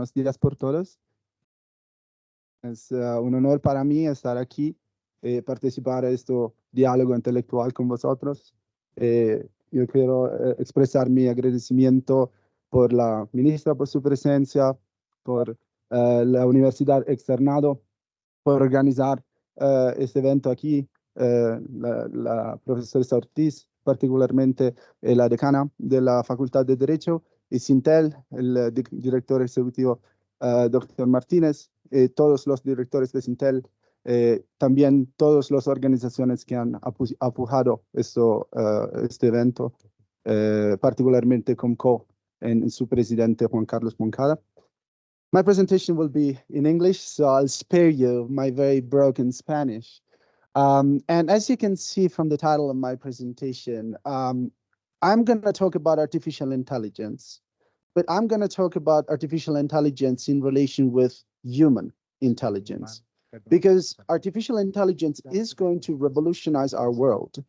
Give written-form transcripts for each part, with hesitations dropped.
buenos días por todos. Es un honor para mí estar aquí, participar en este diálogo intelectual con vosotros. Yo quiero expresar mi agradecimiento por la ministra por su presencia, por la Universidad Externado, por organizar este evento aquí, la profesora Ortiz, particularmente la decana de la Facultad de Derecho, y Sintel, el director ejecutivo doctor Martínez, todos los directores de Sintel, también todas las organizaciones que han apoyado este evento, particularmente Comco en su presidente Juan Carlos Moncada. My presentation will be in English, so I'll spare you my very broken Spanish. And as you can see from the title of my presentation, I'm going to talk about artificial intelligence, but I'm going to talk about artificial intelligence in relation with human intelligence, because artificial intelligence is going to revolutionize our world,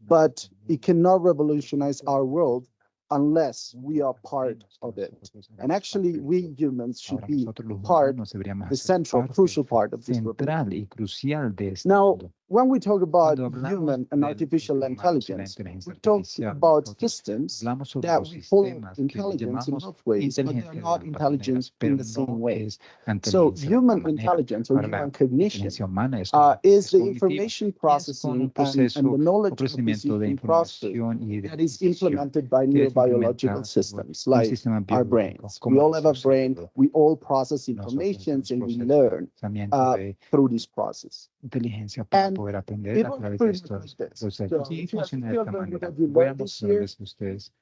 but it cannot revolutionize our world unless we are part of it. And actually, we humans should be part, the central, crucial part of this revolution. Now, when we talk about human and artificial intelligence, we talk about systems that we follow intelligence in both ways, but they are not intelligent in the same way. So human intelligence or human cognition is the information processing and the knowledge acquisition process that is implemented by neurobiological systems like our brains. We all have a brain, we all process information and we learn through this process. And poder aprender it a was través de pretty estos much this. procesos. So Y if you have funciona de esta children, manera. what you Voy a learned this year, mostrarles a ustedes.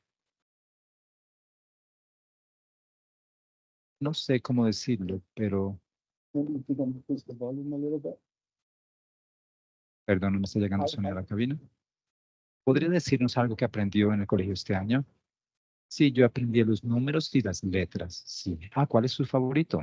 No sé cómo decirlo, pero maybe if you can increase the volume a little bit. perdón, no me está llegando el sonido a la cabina. ¿Podría decirnos algo que aprendió en el colegio este año? Sí, yo aprendí los números y las letras. Sí. ¿Cuál es su favorito?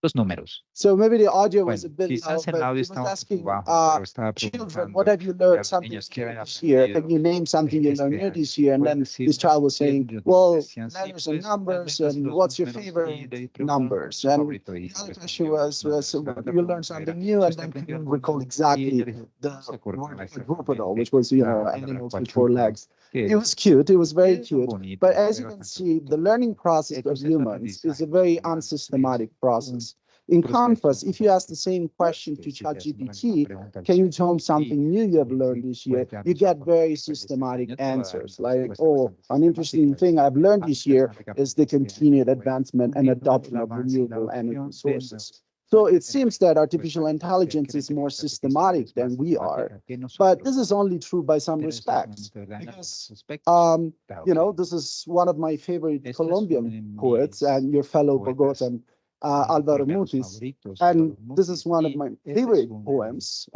Los números. So maybe the audio was a Bueno, bit low, quizás el but audio he was está un asking, poco bajo, pero estaba children, preguntando what have you a learned los something niños que new han this year? Can aprendido you name something you learned new año. this year? And ¿Puede then this decirnos child was qué saying, ellos well, decían? Sí, letters and pues, numbers, las letras y and los what's your números, y favorite le preguntaron numbers? su And favorito, y the other question respondió was, los so números. La you otra learned pregunta era, something new, ¿si and usted then aprendió you algo recall nuevo? Y exactly ella dijo, the no se acordaba word exactamente quadrupedal, which was, la palabra animals with four cuadrúpedo, legs. que It was cute. It was very era cute. bonito, But as you era can bastante see, bonito. the learning process El of proceso de humans is a aprendizaje very humano es unsystematic un process. In proceso contrast, if you ask the complejo. same question to Si te hacen la misma ChatGPT, pregunta al can you tell me ChatGPT, something new you have learned this year? puedes You darnos get un very pues, este systematic año te va a dar answers una like, respuesta oh, bastante an interesting sistemática. thing I've learned this year Interesante que is the aprendí este año continued fue advancement and continuar adoption el of avance y la renewable energy adopción de sources. nuevas So it seems that pues, artificial intelligence que la is more inteligencia artificial systematic es más than we are. sistemática que But this nosotros, is only true by some pero eso es respects, solamente verdad en algunos because aspectos. you know, Ok. this is one of my favorite Esto es uno Colombian de poets mis and your fellow poetas Bogotan, Alvaro colombianos Mutis. favoritos, And Álvaro this is Mutis, one of y my este es favorite uno de mis poems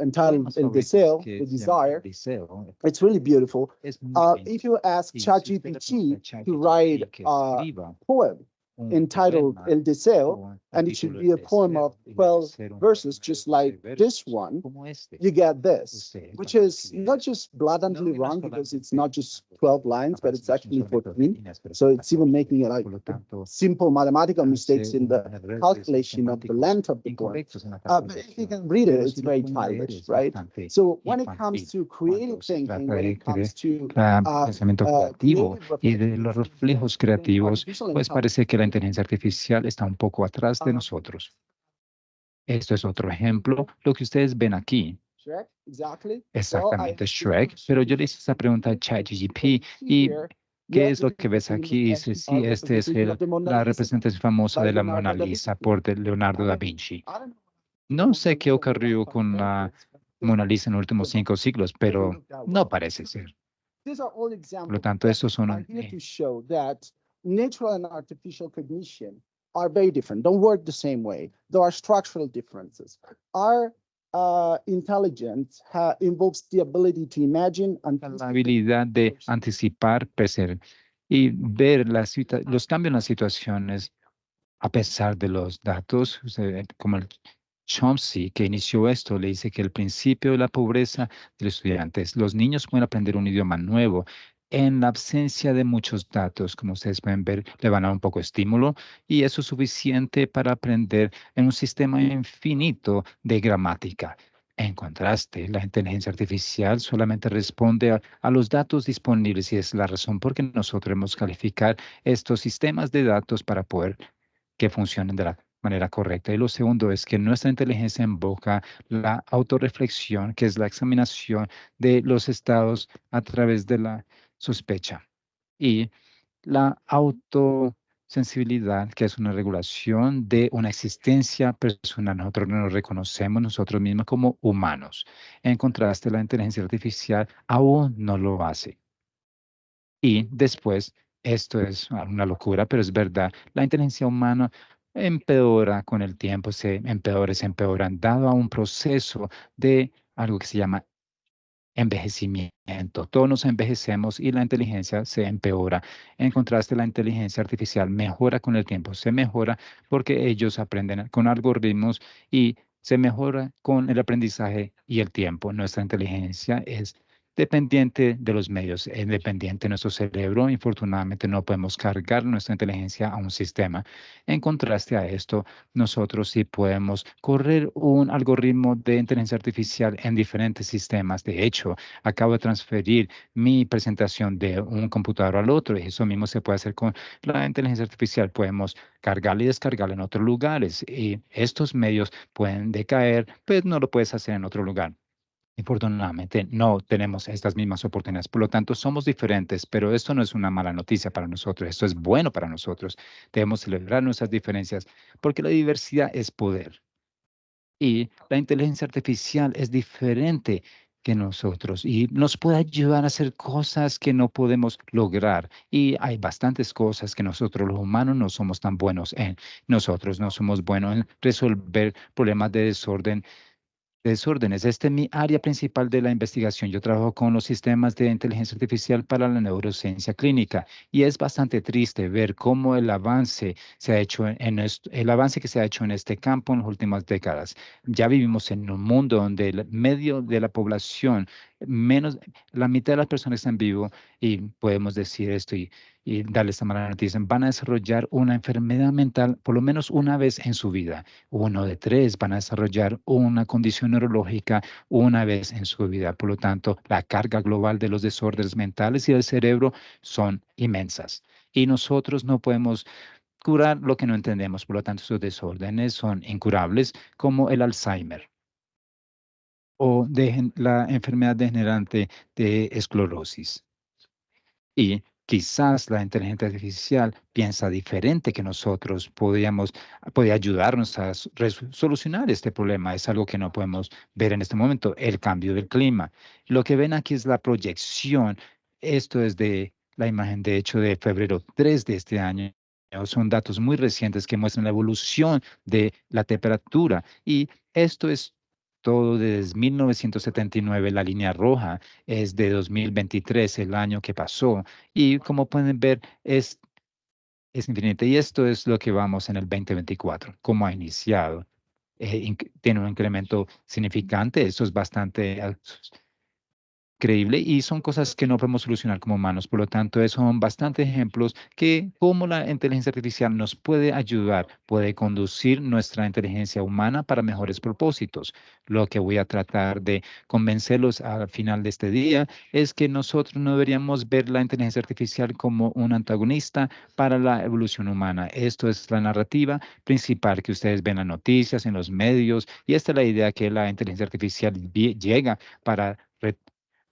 entitled poemas El favoritos Deseo, que The se llama El Desire. Deseo. It's really beautiful. Es muy If lindo. you ask Y si usted le pregunta ChatGPT a to write ChatGPT que a escriba poem un entitled poema El Deseo, con and el it should título be a El poem of Deseo, y debe 12 ser un verses, poema de just 12 like this versos one, como este, you get this, usted which va a is escribir. not just blatantly No wrong es because it's solamente not just 12 lines, but it's aparece actually solamente 12 14. líneas, pero So son it's even 14. making it like Por lo tanto, simple mathematical mistakes hace in the errores calculation of the matemáticos length of the poem. incorrectos en la But if you calculación. can read it, Pero it's si lo very pueden leer childish, es right? bastante So when it infantil. comes to creative Cuando se thinking, trata when de it comes to pensamiento creativo creative y de los reflections, reflejos then creativos, artificial pues parece que la intelligence inteligencia artificial está un poco atrás de nosotros. Esto es otro ejemplo, lo que ustedes ven aquí. Shrek, exactly. Exactamente, Shrek, pero yo le hice esa pregunta a ChatGPT y ¿qué es lo que ves aquí? Dice, sí, este es la representación famosa de la Mona Lisa por Leonardo da Vinci. No sé qué ocurrió con la Mona Lisa en los últimos 5 siglos, pero no parece ser. Por lo tanto, estos son natural and artificial cognition are very different, don't work the same way. There are structural differences. Our intelligence involves the ability to imagine and la habilidad de anticipar, percibir y ver los cambios en las situaciones a pesar de los datos, como el Chomsky, que inició esto, le dice que el principio de la pobreza de los estudiantes, los niños pueden aprender un idioma nuevo, en la ausencia de muchos datos, como ustedes pueden ver, le van a dar un poco de estímulo y eso es suficiente para aprender en un sistema infinito de gramática. En contraste, la inteligencia artificial solamente responde a los datos disponibles y es la razón por que nosotros debemos calificar estos sistemas de datos para poder que funcionen de la manera correcta. Y lo segundo es que nuestra inteligencia invoca la autorreflexión, que es la examinación de los estados a través de la sospecha. Y la autosensibilidad, que es una regulación de una existencia personal. Nosotros no nos reconocemos nosotros mismos como humanos. En contraste, la inteligencia artificial aún no lo hace. Y después, esto es una locura, pero es verdad, la inteligencia humana empeora con el tiempo, se empeoran, dado a un proceso de algo que se llama envejecimiento. Todos nos envejecemos y la inteligencia se empeora. En contraste, la inteligencia artificial mejora con el tiempo, se mejora porque ellos aprenden con algoritmos y se mejora con el aprendizaje y el tiempo. Nuestra inteligencia es dependiente de los medios, es dependiente de nuestro cerebro. Infortunadamente, no podemos cargar nuestra inteligencia a un sistema. En contraste a esto, nosotros sí podemos correr un algoritmo de inteligencia artificial en diferentes sistemas. De hecho, acabo de transferir mi presentación de un computador al otro y eso mismo se puede hacer con la inteligencia artificial. Podemos cargarla y descargarla en otros lugares y estos medios pueden decaer, pues no lo puedes hacer en otro lugar. Infortunadamente, no tenemos estas mismas oportunidades. Por lo tanto, somos diferentes, pero esto no es una mala noticia para nosotros. Esto es bueno para nosotros. Debemos celebrar nuestras diferencias porque la diversidad es poder. Y la inteligencia artificial es diferente que nosotros y nos puede ayudar a hacer cosas que no podemos lograr. Y hay bastantes cosas que nosotros los humanos no somos tan buenos en. Nosotros no somos buenos en resolver problemas de desórdenes. Esta es mi área principal de la investigación. Yo trabajo con los sistemas de inteligencia artificial para la neurociencia clínica y es bastante triste ver cómo el avance se ha hecho el avance que se ha hecho en este campo en las últimas décadas. Ya vivimos en un mundo donde el medio de la población, menos la mitad de las personas están vivos y podemos decir esto y darles esta mala noticia, van a desarrollar una enfermedad mental por lo menos una vez en su vida. Uno de tres van a desarrollar una condición neurológica una vez en su vida. Por lo tanto, la carga global de los desórdenes mentales y del cerebro son inmensas. Y nosotros no podemos curar lo que no entendemos. Por lo tanto, esos desórdenes son incurables, como el Alzheimer o la enfermedad degenerante de esclerosis. Y quizás la inteligencia artificial piensa diferente que nosotros puede ayudarnos a solucionar este problema. Es algo que no podemos ver en este momento, el cambio del clima. Lo que ven aquí es la proyección. Esto es de la imagen, de hecho, de febrero 3 de este año. Son datos muy recientes que muestran la evolución de la temperatura. Y esto es todo desde 1979, la línea roja es de 2023, el año que pasó. Y como pueden ver, es infinito. Y esto es lo que vamos en el 2024, cómo ha iniciado. Tiene un incremento significante, eso es bastante creíble y son cosas que no podemos solucionar como humanos. Por lo tanto, esos son bastantes ejemplos que cómo la inteligencia artificial nos puede ayudar, puede conducir nuestra inteligencia humana para mejores propósitos. Lo que voy a tratar de convencerlos al final de este día es que nosotros no deberíamos ver la inteligencia artificial como un antagonista para la evolución humana. Esto es la narrativa principal que ustedes ven en las noticias, en los medios, y esta es la idea que la inteligencia artificial llega para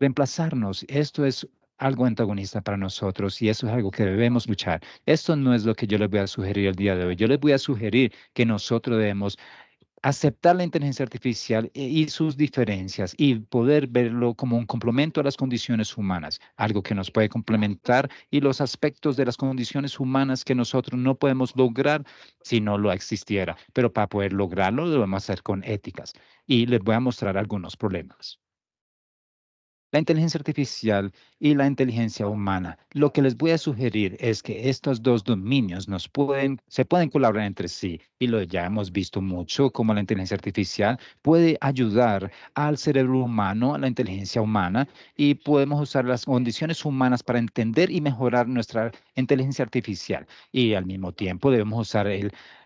reemplazarnos. Esto es algo antagonista para nosotros y eso es algo que debemos luchar. Esto no es lo que yo les voy a sugerir el día de hoy. Yo les voy a sugerir que nosotros debemos aceptar la inteligencia artificial y sus diferencias y poder verlo como un complemento a las condiciones humanas, algo que nos puede complementar y los aspectos de las condiciones humanas que nosotros no podemos lograr si no lo existiera. Pero para poder lograrlo, lo debemos hacer con éticas y les voy a mostrar algunos problemas. la inteligencia artificial y la inteligencia humana. Lo que les voy a sugerir es que estos dos dominios se pueden colaborar entre sí y lo ya hemos visto mucho como la inteligencia artificial puede ayudar al cerebro humano, a la inteligencia humana y podemos usar las condiciones humanas para entender y mejorar nuestra inteligencia artificial. Y al mismo tiempo debemos usar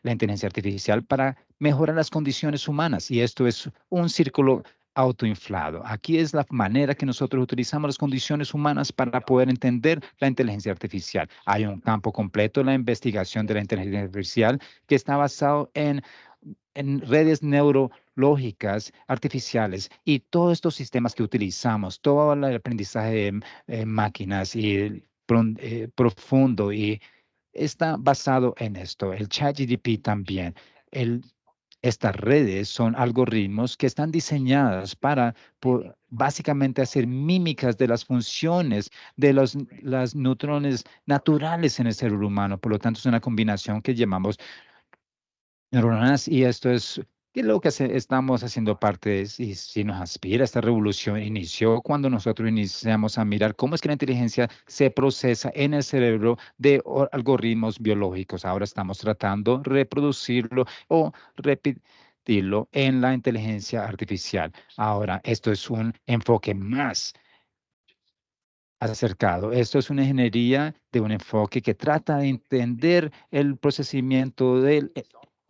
la inteligencia artificial para mejorar las condiciones humanas. Y esto es un círculo autoinflado. Aquí es la manera que nosotros utilizamos las condiciones humanas para poder entender la inteligencia artificial. Hay un campo completo en la investigación de la inteligencia artificial que está basado en redes neurológicas artificiales y todos estos sistemas que utilizamos, todo el aprendizaje de máquinas y profundo y está basado en esto. El ChatGPT también. El, estas redes son algoritmos que están diseñadas para básicamente hacer mímicas de las funciones de las neuronas naturales en el cerebro humano. Por lo tanto, es una combinación que llamamos neuronas y esto es lo que estamos haciendo parte de, y si nos aspira, esta revolución inició cuando nosotros iniciamos a mirar cómo es que la inteligencia se procesa en el cerebro de algoritmos biológicos. Ahora estamos tratando de reproducirlo o repetirlo en la inteligencia artificial. Ahora, esto es un enfoque más acercado. Esto es una ingeniería de un enfoque que trata de entender el procesamiento del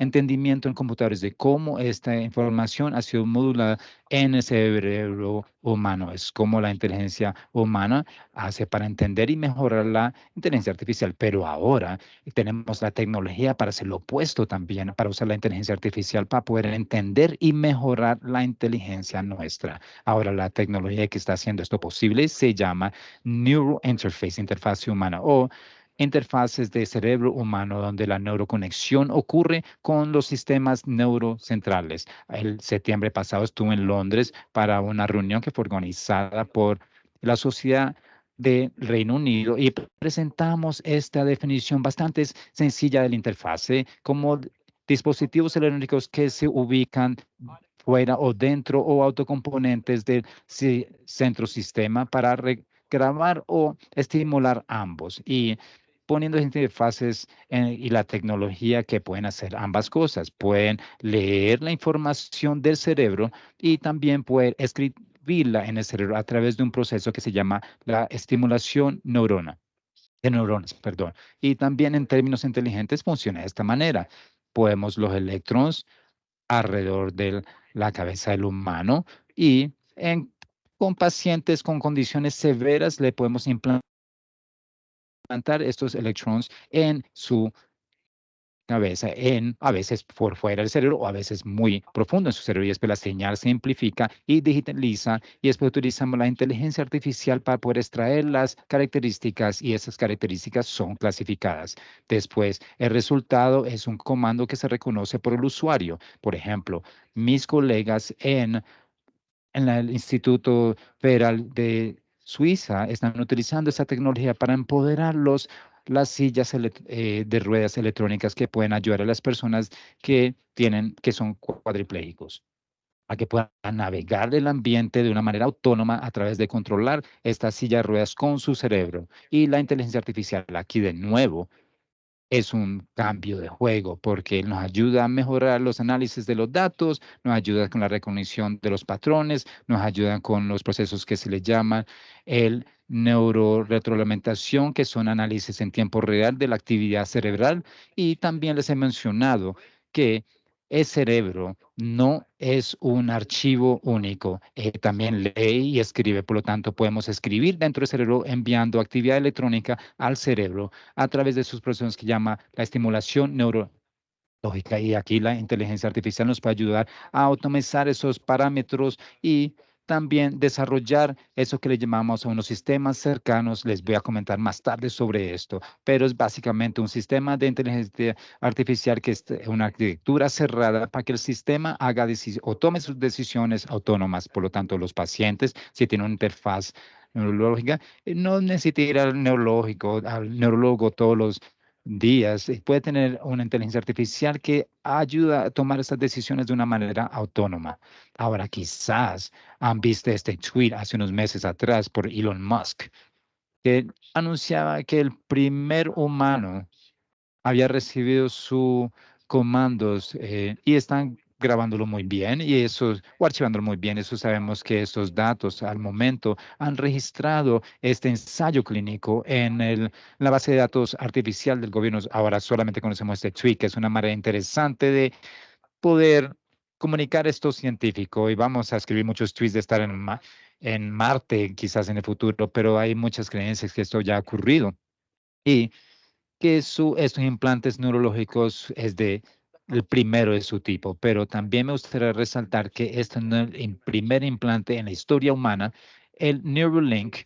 entendimiento en computadores de cómo esta información ha sido modulada en el cerebro humano. Es como la inteligencia humana hace para entender y mejorar la inteligencia artificial. Pero ahora tenemos la tecnología para hacer lo opuesto también, para usar la inteligencia artificial para poder entender y mejorar la inteligencia nuestra. Ahora, la tecnología que está haciendo esto posible se llama Neural Interface, interfaz humana, o interfaces de cerebro humano, donde la neuroconexión ocurre con los sistemas neurocentrales. El septiembre pasado estuve en Londres para una reunión que fue organizada por la Sociedad de Reino Unido y presentamos esta definición bastante sencilla de la interfase como dispositivos electrónicos que se ubican fuera o dentro o autocomponentes del centro sistema para grabar o estimular ambos y poniendo interfaces y la tecnología que pueden hacer ambas cosas. Pueden leer la información del cerebro y también pueden escribirla en el cerebro a través de un proceso que se llama la estimulación de neuronas, perdón. Y también en términos inteligentes funciona de esta manera. Podemos los electrones alrededor de la cabeza del humano y con pacientes con condiciones severas le podemos implantar estos electrones en su cabeza, a veces por fuera del cerebro o a veces muy profundo en su cerebro y después la señal se amplifica y digitaliza y después utilizamos la inteligencia artificial para poder extraer las características y esas características son clasificadas. Después, el resultado es un comando que se reconoce por el usuario. Por ejemplo, mis colegas en el Instituto Federal de Suiza están utilizando esa tecnología para empoderar las sillas de ruedas electrónicas que pueden ayudar a las personas que son cuadriplégicos a que puedan navegar el ambiente de una manera autónoma a través de controlar esta silla de ruedas con su cerebro. Y la inteligencia artificial aquí de nuevo es un cambio de juego porque nos ayuda a mejorar los análisis de los datos, nos ayuda con la recognición de los patrones, nos ayuda con los procesos que se le llaman el neuroretroalimentación, que son análisis en tiempo real de la actividad cerebral. Y también les he mencionado que el cerebro no es un archivo único, también lee y escribe, por lo tanto podemos escribir dentro del cerebro enviando actividad electrónica al cerebro a través de sus procesos que llama la estimulación neurológica. Y aquí la inteligencia artificial nos puede ayudar a automatizar esos parámetros y también desarrollar eso que le llamamos a unos sistemas cercanos. Les voy a comentar más tarde sobre esto, pero es básicamente un sistema de inteligencia artificial que es una arquitectura cerrada para que el sistema haga o tome sus decisiones autónomas. Por lo tanto, los pacientes, si tienen una interfaz neurológica, no necesita ir al neurológico, al neurólogo todos días y puede tener una inteligencia artificial que ayuda a tomar estas decisiones de una manera autónoma. Ahora, quizás han visto este tweet hace unos meses atrás por Elon Musk, que anunciaba que el primer humano había recibido sus comandos y están grabándolo muy bien y eso, o archivándolo muy bien. Eso sabemos que estos datos al momento han registrado este ensayo clínico en la base de datos artificial del gobierno. Ahora solamente conocemos este tweet, que es una manera interesante de poder comunicar esto científico y vamos a escribir muchos tweets de estar en Marte, quizás en el futuro, pero hay muchas creencias que esto ya ha ocurrido. Y que estos implantes neurológicos es el primero de su tipo, pero también me gustaría resaltar que este no es el primer implante en la historia humana. El Neuralink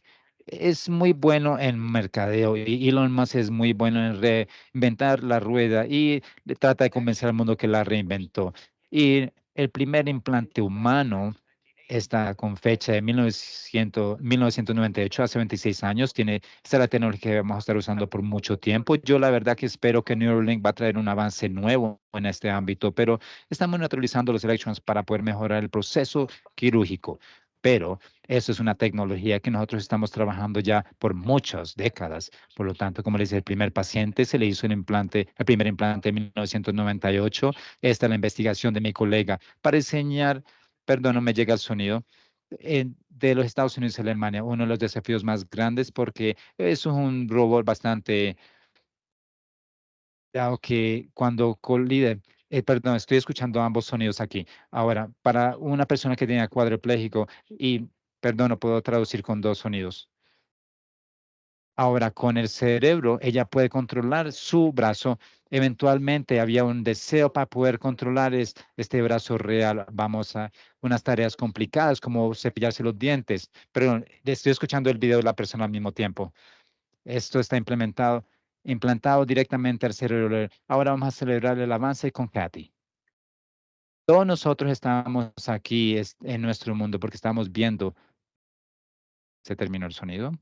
es muy bueno en mercadeo y Elon Musk es muy bueno en reinventar la rueda y le trata de convencer al mundo que la reinventó. Y el primer implante humano está con fecha de 1998, hace 26 años. Esta es la tecnología que vamos a estar usando por mucho tiempo. Yo la verdad que espero que Neuralink va a traer un avance nuevo en este ámbito, pero estamos neutralizando los electrons para poder mejorar el proceso quirúrgico. Pero eso es una tecnología que nosotros estamos trabajando ya por muchas décadas. Por lo tanto, como les dije, el primer paciente se le hizo el primer implante en 1998. Esta es la investigación de mi colega para enseñar. Perdón, no me llega el sonido. De los Estados Unidos y Alemania, uno de los desafíos más grandes porque es un robot bastante, dado que cuando colide, perdón, estoy escuchando ambos sonidos aquí. Ahora, para una persona que tiene cuadripléjico y, perdón, no puedo traducir con dos sonidos. Ahora, con el cerebro, ella puede controlar su brazo. Eventualmente había un deseo para poder controlar este brazo real. Vamos a unas tareas complicadas como cepillarse los dientes. Pero estoy escuchando el video de la persona al mismo tiempo. Esto está implantado directamente al cerebro. Ahora vamos a celebrar el avance con Kathy. Todos nosotros estamos aquí en nuestro mundo porque estamos viendo. ¿Se terminó el sonido?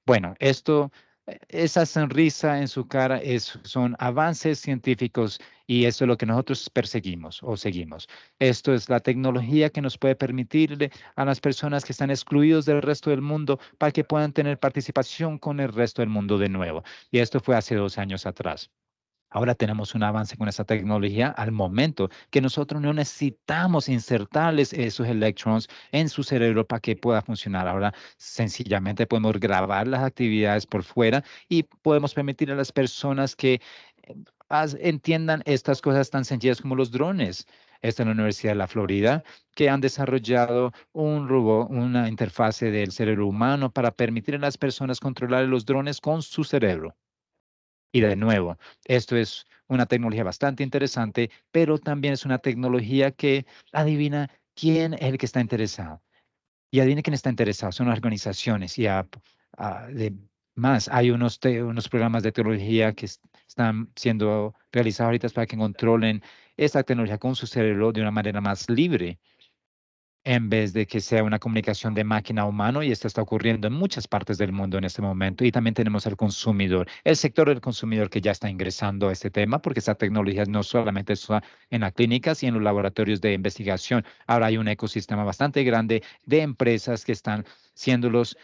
Bueno, esa sonrisa en su cara son avances científicos y eso es lo que nosotros perseguimos o seguimos. Esto es la tecnología que nos puede permitirle a las personas que están excluidos del resto del mundo para que puedan tener participación con el resto del mundo de nuevo. Y esto fue hace 2 años atrás. Ahora tenemos un avance con esa tecnología al momento que nosotros no necesitamos insertarles esos electrons en su cerebro para que pueda funcionar. Ahora sencillamente podemos grabar las actividades por fuera y podemos permitir a las personas que entiendan estas cosas tan sencillas como los drones. Esta es la Universidad de la Florida, que han desarrollado un robot, una interfase del cerebro humano para permitir a las personas controlar los drones con su cerebro. Y de nuevo, esto es una tecnología bastante interesante, pero también es una tecnología que adivina quién es el que está interesado. Y adivina quién está interesado. Son las organizaciones y más. Hay unos programas de tecnología que están siendo realizados ahorita para que controlen esta tecnología con su cerebro de una manera más libre en vez de que sea una comunicación de máquina a humano, y esto está ocurriendo en muchas partes del mundo en este momento. Y también tenemos al consumidor, el sector del consumidor que ya está ingresando a este tema, porque esta tecnología no solamente está en las clínicas y en los laboratorios de investigación. Ahora hay un ecosistema bastante grande de empresas que están siendo los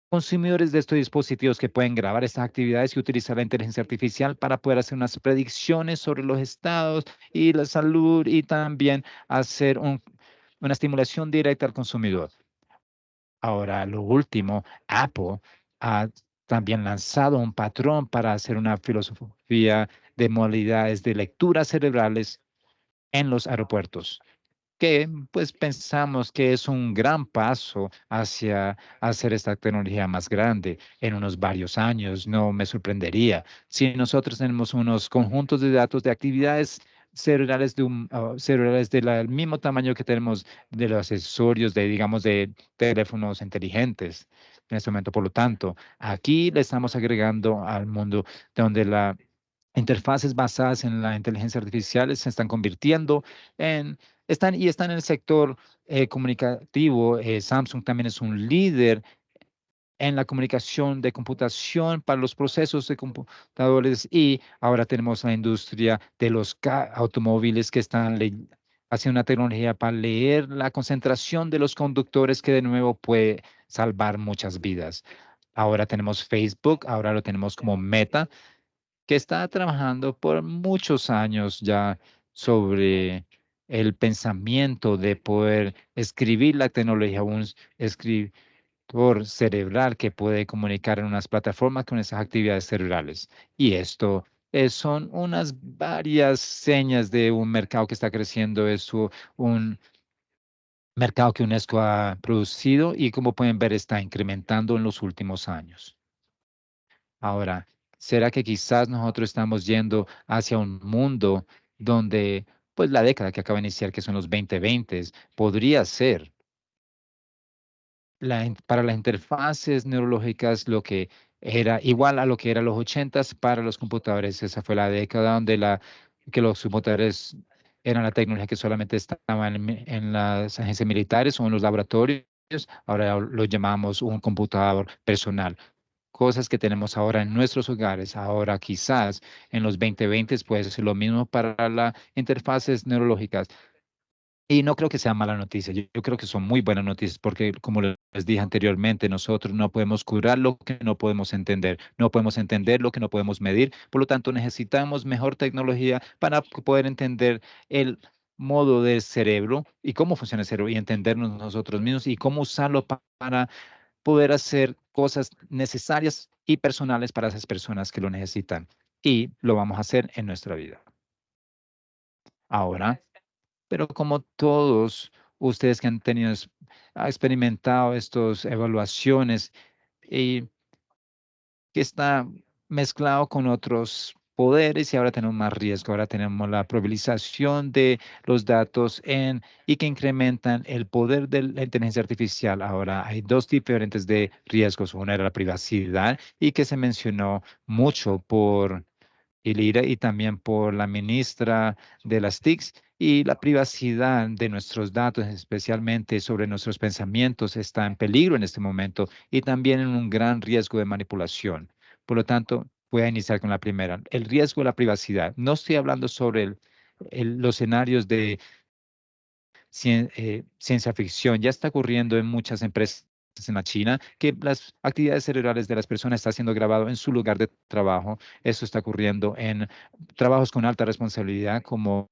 consumidores de estos dispositivos que pueden grabar estas actividades y utilizar la inteligencia artificial para poder hacer unas predicciones sobre los estados y la salud y también hacer una estimulación directa al consumidor. Ahora, lo último, Apple ha también lanzado un patrón para hacer una filosofía de modalidades de lecturas cerebrales en los aeropuertos, que pues pensamos que es un gran paso hacia hacer esta tecnología más grande en unos varios años. No me sorprendería si nosotros tenemos unos conjuntos de datos de actividades cerebrales cerebrales del mismo tamaño que tenemos de los accesorios de, digamos, de teléfonos inteligentes en este momento. Por lo tanto, aquí le estamos agregando al mundo donde la interfaces basadas en la inteligencia artificial se están convirtiendo están en el sector comunicativo. Samsung también es un líder en la comunicación de computación para los procesos de computadores, y ahora tenemos la industria de los automóviles que están haciendo una tecnología para leer la concentración de los conductores, que de nuevo puede salvar muchas vidas. Ahora tenemos Facebook, ahora lo tenemos como Meta, que está trabajando por muchos años ya sobre el pensamiento de poder escribir la tecnología, un escritor cerebral que puede comunicar en unas plataformas con esas actividades cerebrales. Y esto son unas varias señas de un mercado que está creciendo. Es un mercado que UNESCO ha producido y, como pueden ver, está incrementando en los últimos años. Ahora, ¿será que quizás nosotros estamos yendo hacia un mundo donde, pues, la década que acaba de iniciar, que son los 2020, podría ser para las interfaces neurológicas lo que era igual a lo que era los 80s para los computadores? Esa fue la década donde que los computadores eran la tecnología que solamente estaban en las agencias militares o en los laboratorios. Ahora lo llamamos un computador personal. Cosas que tenemos ahora en nuestros hogares, ahora quizás en los 2020 puede ser lo mismo para las interfaces neurológicas. Y no creo que sea mala noticia, yo creo que son muy buenas noticias, porque como les dije anteriormente, nosotros no podemos curar lo que no podemos entender, no podemos entender lo que no podemos medir, por lo tanto necesitamos mejor tecnología para poder entender el modo del cerebro y cómo funciona el cerebro, y entendernos nosotros mismos y cómo usarlo para poder hacer cosas necesarias y personales para esas personas que lo necesitan. Y lo vamos a hacer en nuestra vida. Ahora, pero como todos ustedes que han tenido, experimentado estas evaluaciones, y que está mezclado con otros poderes, y ahora tenemos más riesgo. Ahora tenemos la probabilización de los datos y que incrementan el poder de la inteligencia artificial. Ahora hay dos diferentes de riesgos. Una era la privacidad, y que se mencionó mucho por Elira y también por la ministra de las TICs. Y la privacidad de nuestros datos, especialmente sobre nuestros pensamientos, está en peligro en este momento, y también en un gran riesgo de manipulación. Por lo tanto, voy a iniciar con la primera, el riesgo de la privacidad. No estoy hablando sobre los escenarios de ciencia ficción. Ya está ocurriendo en muchas empresas en la China, que las actividades cerebrales de las personas están siendo grabado en su lugar de trabajo. Eso está ocurriendo en trabajos con alta responsabilidad, como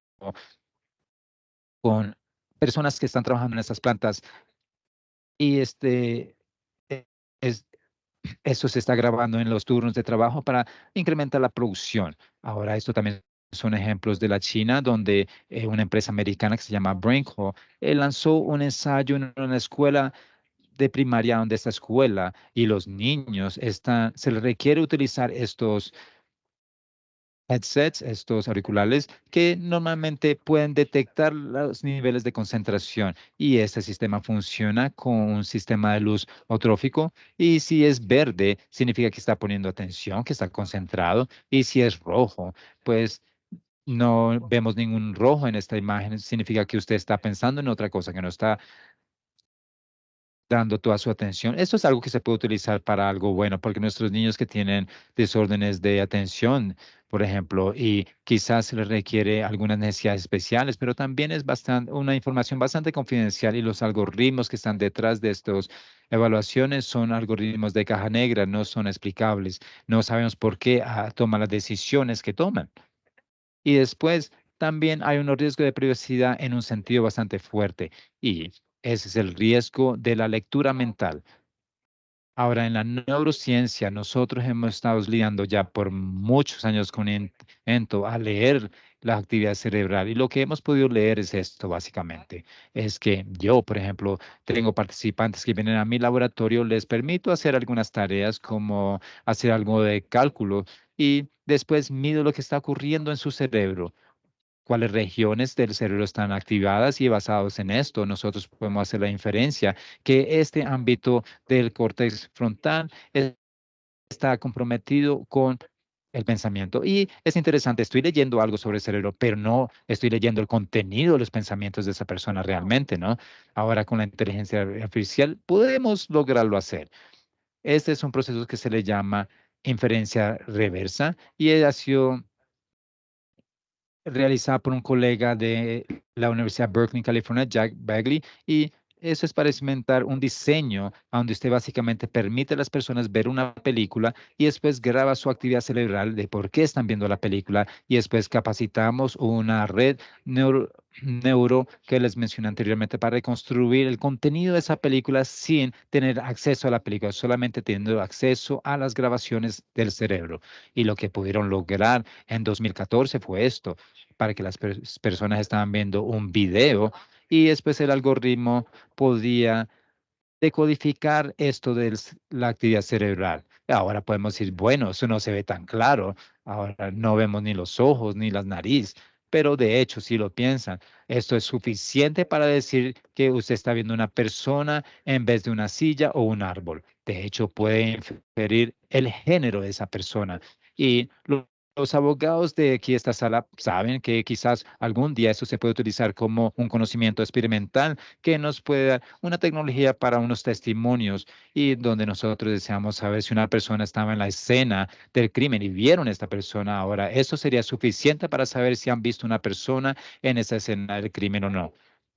con personas que están trabajando en estas plantas. Y e- es, eso se está grabando en los turnos de trabajo para incrementar la producción. Ahora, esto también son ejemplos de la China, donde una empresa americana que se llama BrainCo lanzó un ensayo en una escuela de primaria, donde esta escuela y los niños se les requiere utilizar estos headsets, estos auriculares, que normalmente pueden detectar los niveles de concentración. Y este sistema funciona con un sistema de luz otrófico. Y si es verde, significa que está poniendo atención, que está concentrado. Y si es rojo, pues no vemos ningún rojo en esta imagen. Significa que usted está pensando en otra cosa, que no está dando toda su atención. Esto es algo que se puede utilizar para algo bueno, porque nuestros niños que tienen desórdenes de atención, por ejemplo, y quizás se les requiere algunas necesidades especiales, pero también es una información bastante confidencial, y los algoritmos que están detrás de estas evaluaciones son algoritmos de caja negra, no son explicables, no sabemos por qué toman las decisiones que toman. Y después también hay un riesgo de privacidad en un sentido bastante fuerte, y ese es el riesgo de la lectura mental. Ahora, en la neurociencia, nosotros hemos estado lidiando ya por muchos años con intento a leer la actividad cerebral, y lo que hemos podido leer es esto, básicamente. Es que yo, por ejemplo, tengo participantes que vienen a mi laboratorio, les permito hacer algunas tareas como hacer algo de cálculo, y después mido lo que está ocurriendo en su cerebro, cuáles regiones del cerebro están activadas, y basados en esto nosotros podemos hacer la inferencia que este ámbito del córtex frontal está comprometido con el pensamiento. Y es interesante, estoy leyendo algo sobre el cerebro, pero no estoy leyendo el contenido de los pensamientos de esa persona realmente, ¿no? Ahora con la inteligencia artificial podemos lograrlo hacer. Este es un proceso que se le llama inferencia reversa y ha sido realizada por un colega de la Universidad Berkeley, California, Jack Bagley, y eso es para experimentar un diseño donde usted básicamente permite a las personas ver una película y después graba su actividad cerebral de por qué están viendo la película y después capacitamos una red neuro que les mencioné anteriormente para reconstruir el contenido de esa película sin tener acceso a la película, solamente teniendo acceso a las grabaciones del cerebro. Y lo que pudieron lograr en 2014 fue esto, para que las personas estaban viendo un video y después el algoritmo podía decodificar esto de la actividad cerebral. Ahora podemos decir, bueno, eso no se ve tan claro. Ahora no vemos ni los ojos ni las narices, pero de hecho, si lo piensan, esto es suficiente para decir que usted está viendo una persona en vez de una silla o un árbol. De hecho, puede inferir el género de esa persona. Y los abogados de aquí, esta sala, saben que quizás algún día eso se puede utilizar como un conocimiento experimental que nos puede dar una tecnología para unos testimonios y donde nosotros deseamos saber si una persona estaba en la escena del crimen y vieron a esta persona ahora. Eso sería suficiente para saber si han visto una persona en esa escena del crimen o no.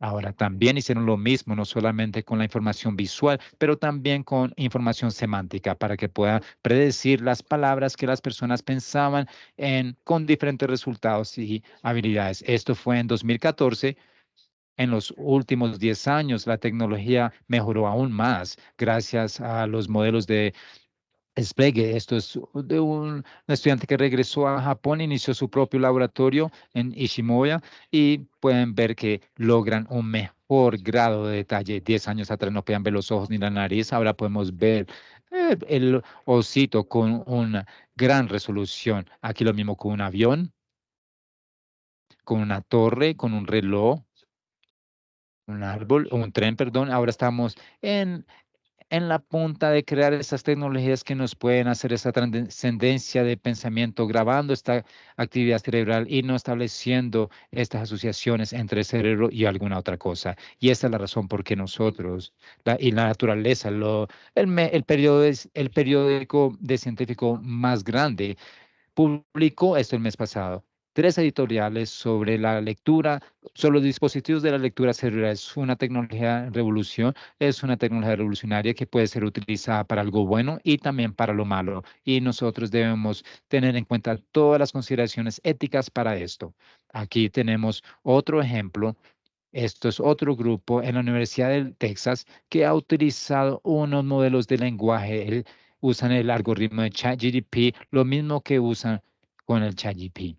Ahora, también hicieron lo mismo, no solamente con la información visual, pero también con información semántica para que puedan predecir las palabras que las personas pensaban con diferentes resultados y habilidades. Esto fue en 2014. En los últimos 10 años, la tecnología mejoró aún más gracias a los modelos de despliegue. Esto es de un estudiante que regresó a Japón, inició su propio laboratorio en Ishimoya y pueden ver que logran un mejor grado de detalle. 10 años atrás no podían ver los ojos ni la nariz, ahora podemos ver el osito con una gran resolución. Aquí lo mismo con un avión, con una torre, con un reloj, un árbol, un tren, perdón. Ahora estamos en la punta de crear esas tecnologías que nos pueden hacer esa trascendencia de pensamiento, grabando esta actividad cerebral y no estableciendo estas asociaciones entre el cerebro y alguna otra cosa. Y esta es la razón por qué nosotros, y la naturaleza, el periódico de científico más grande, publicó esto el mes pasado. Tres editoriales sobre la lectura, sobre los dispositivos de la lectura cerebral. Es una tecnología revolución, es una tecnología revolucionaria que puede ser utilizada para algo bueno y también para lo malo. Y nosotros debemos tener en cuenta todas las consideraciones éticas para esto. Aquí tenemos otro ejemplo. Esto es otro grupo en la Universidad de Texas que ha utilizado unos modelos de lenguaje. Usan el algoritmo de ChatGPT, lo mismo que usan con el ChatGPT.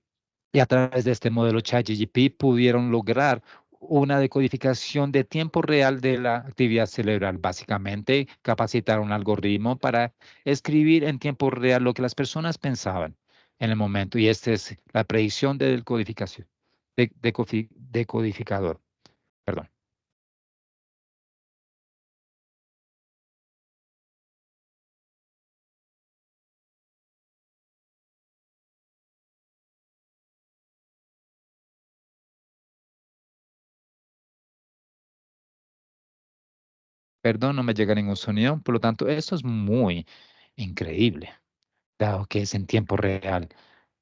Y a través de este modelo ChatGPT pudieron lograr una decodificación de tiempo real de la actividad cerebral. Básicamente, capacitar un algoritmo para escribir en tiempo real lo que las personas pensaban en el momento. Y esta es la predicción de decodificación, decodificador. Perdón. Perdón, no me llega ningún sonido. Por lo tanto, esto es muy increíble, dado que es en tiempo real.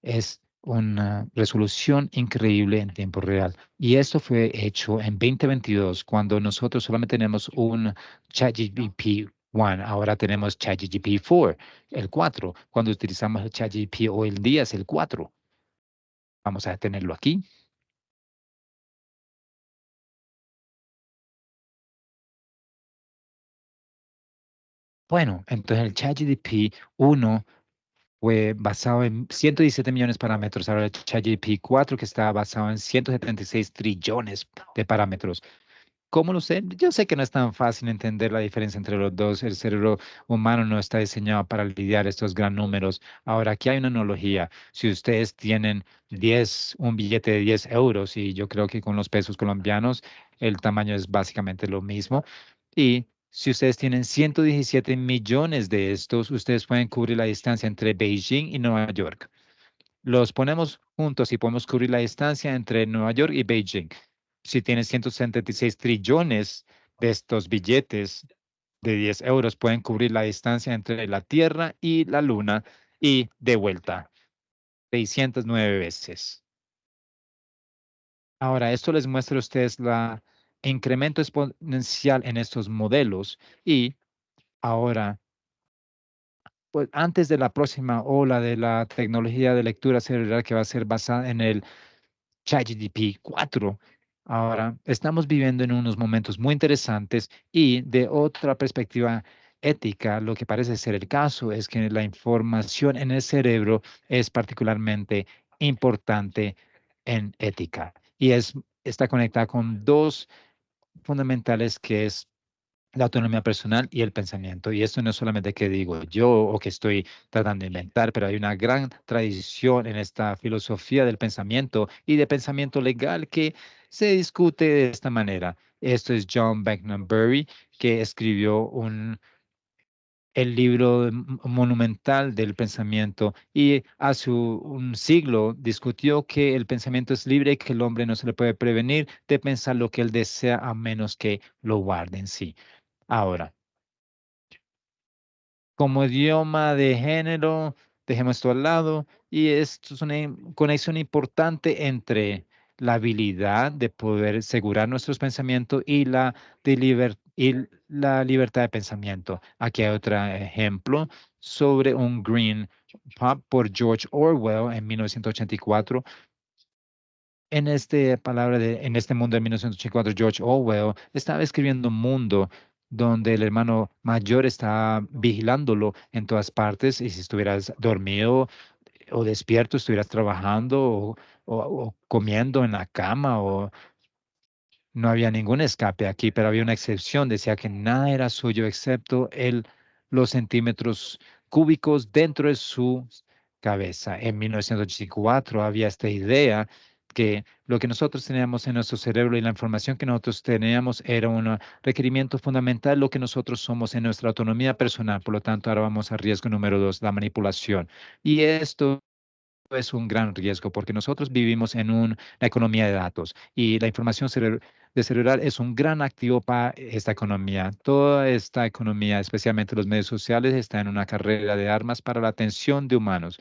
Es una resolución increíble en tiempo real. Y esto fue hecho en 2022, cuando nosotros solamente tenemos un ChatGPT 1, ahora tenemos ChatGPT 4, el 4. Cuando utilizamos el ChatGPT hoy en día es el 4. Vamos a tenerlo aquí. Bueno, entonces el ChatGPT 1 fue basado en 117 millones de parámetros. Ahora el ChatGPT 4 que está basado en 176 trillones de parámetros. ¿Cómo lo sé? Yo sé que no es tan fácil entender la diferencia entre los dos. El cerebro humano no está diseñado para lidiar estos gran números. Ahora, aquí hay una analogía. Si ustedes tienen un billete de 10 euros, y yo creo que con los pesos colombianos el tamaño es básicamente lo mismo, y si ustedes tienen 117 millones de estos, ustedes pueden cubrir la distancia entre Beijing y Nueva York. Los ponemos juntos y podemos cubrir la distancia entre Nueva York y Beijing. Si tienes 176 trillones de estos billetes, de 10 euros pueden cubrir la distancia entre la Tierra y la Luna y de vuelta, 609 veces. Ahora, esto les muestra a ustedes la incremento exponencial en estos modelos y ahora, pues antes de la próxima ola de la tecnología de lectura cerebral que va a ser basada en el ChatGPT 4. Ahora, estamos viviendo en unos momentos muy interesantes y de otra perspectiva ética, lo que parece ser el caso es que la información en el cerebro es particularmente importante en ética y está conectada con dos fundamentales que es la autonomía personal y el pensamiento. Y esto no es solamente que digo yo o que estoy tratando de inventar, pero hay una gran tradición en esta filosofía del pensamiento y de pensamiento legal que se discute de esta manera. Esto es John Beckman-Berry, que escribió el libro monumental del pensamiento y hace un siglo discutió que el pensamiento es libre y que el hombre no se le puede prevenir de pensar lo que él desea a menos que lo guarde en sí. Ahora, como idioma de género, dejemos esto al lado, y esto es una conexión importante entre la habilidad de poder asegurar nuestros pensamientos y y la libertad de pensamiento. Aquí hay otro ejemplo sobre un Green Pop por George Orwell en 1984. En este mundo de 1984, George Orwell estaba escribiendo un mundo donde el hermano mayor estaba vigilándolo en todas partes y si estuvieras dormido o despierto, estuvieras trabajando o comiendo en la cama o no había ningún escape aquí, pero había una excepción. Decía que nada era suyo excepto los centímetros cúbicos dentro de su cabeza. En 1984 había esta idea que lo que nosotros teníamos en nuestro cerebro y la información que nosotros teníamos era un requerimiento fundamental, lo que nosotros somos en nuestra autonomía personal. Por lo tanto, ahora vamos a riesgo número 2, la manipulación. Y esto es un gran riesgo porque nosotros vivimos en una economía de datos y la información de cerebral es un gran activo para esta economía. Toda esta economía, especialmente los medios sociales, está en una carrera de armas para la atención de humanos.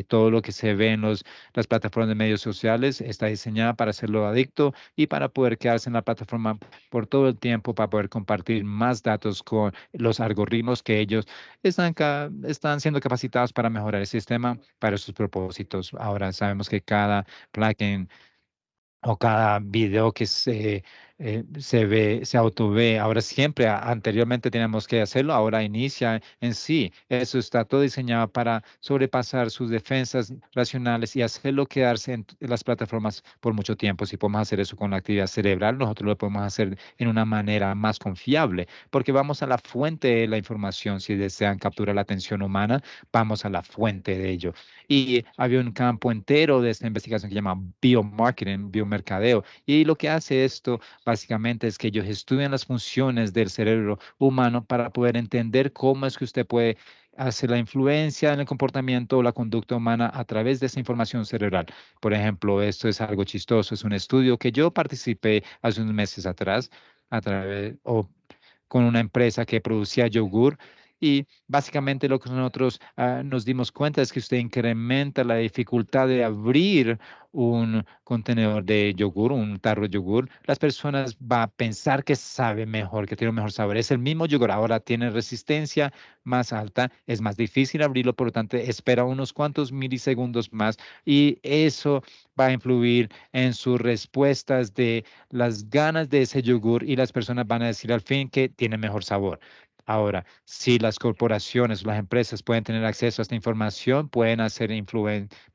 Todo lo que se ve en las plataformas de medios sociales está diseñada para hacerlo adicto y para poder quedarse en la plataforma por todo el tiempo, para poder compartir más datos con los algoritmos que ellos están siendo capacitados para mejorar el sistema para sus propósitos. Ahora sabemos que cada plugin o cada video que se ve, se autové. Ahora siempre, anteriormente teníamos que hacerlo, ahora inicia en sí. Eso está todo diseñado para sobrepasar sus defensas racionales y hacerlo quedarse en las plataformas por mucho tiempo. Si podemos hacer eso con la actividad cerebral, nosotros lo podemos hacer en una manera más confiable, porque vamos a la fuente de la información. Si desean capturar la atención humana, vamos a la fuente de ello. Y había un campo entero de esta investigación que se llama biomarketing, biomercadeo. Y lo que hace esto básicamente es que ellos estudian las funciones del cerebro humano para poder entender cómo es que usted puede hacer la influencia en el comportamiento o la conducta humana a través de esa información cerebral. Por ejemplo, esto es algo chistoso, es un estudio que yo participé hace unos meses atrás a través o con una empresa que producía yogur y básicamente lo que nosotros nos dimos cuenta es que usted incrementa la dificultad de abrir un contenedor de yogur, un tarro de yogur. Las personas van a pensar que sabe mejor, que tiene un mejor sabor. Es el mismo yogur, ahora tiene resistencia más alta, es más difícil abrirlo, por lo tanto, espera unos cuantos milisegundos más y eso va a influir en sus respuestas de las ganas de ese yogur y las personas van a decir al fin que tiene mejor sabor. Ahora, si las corporaciones, las empresas pueden tener acceso a esta información, pueden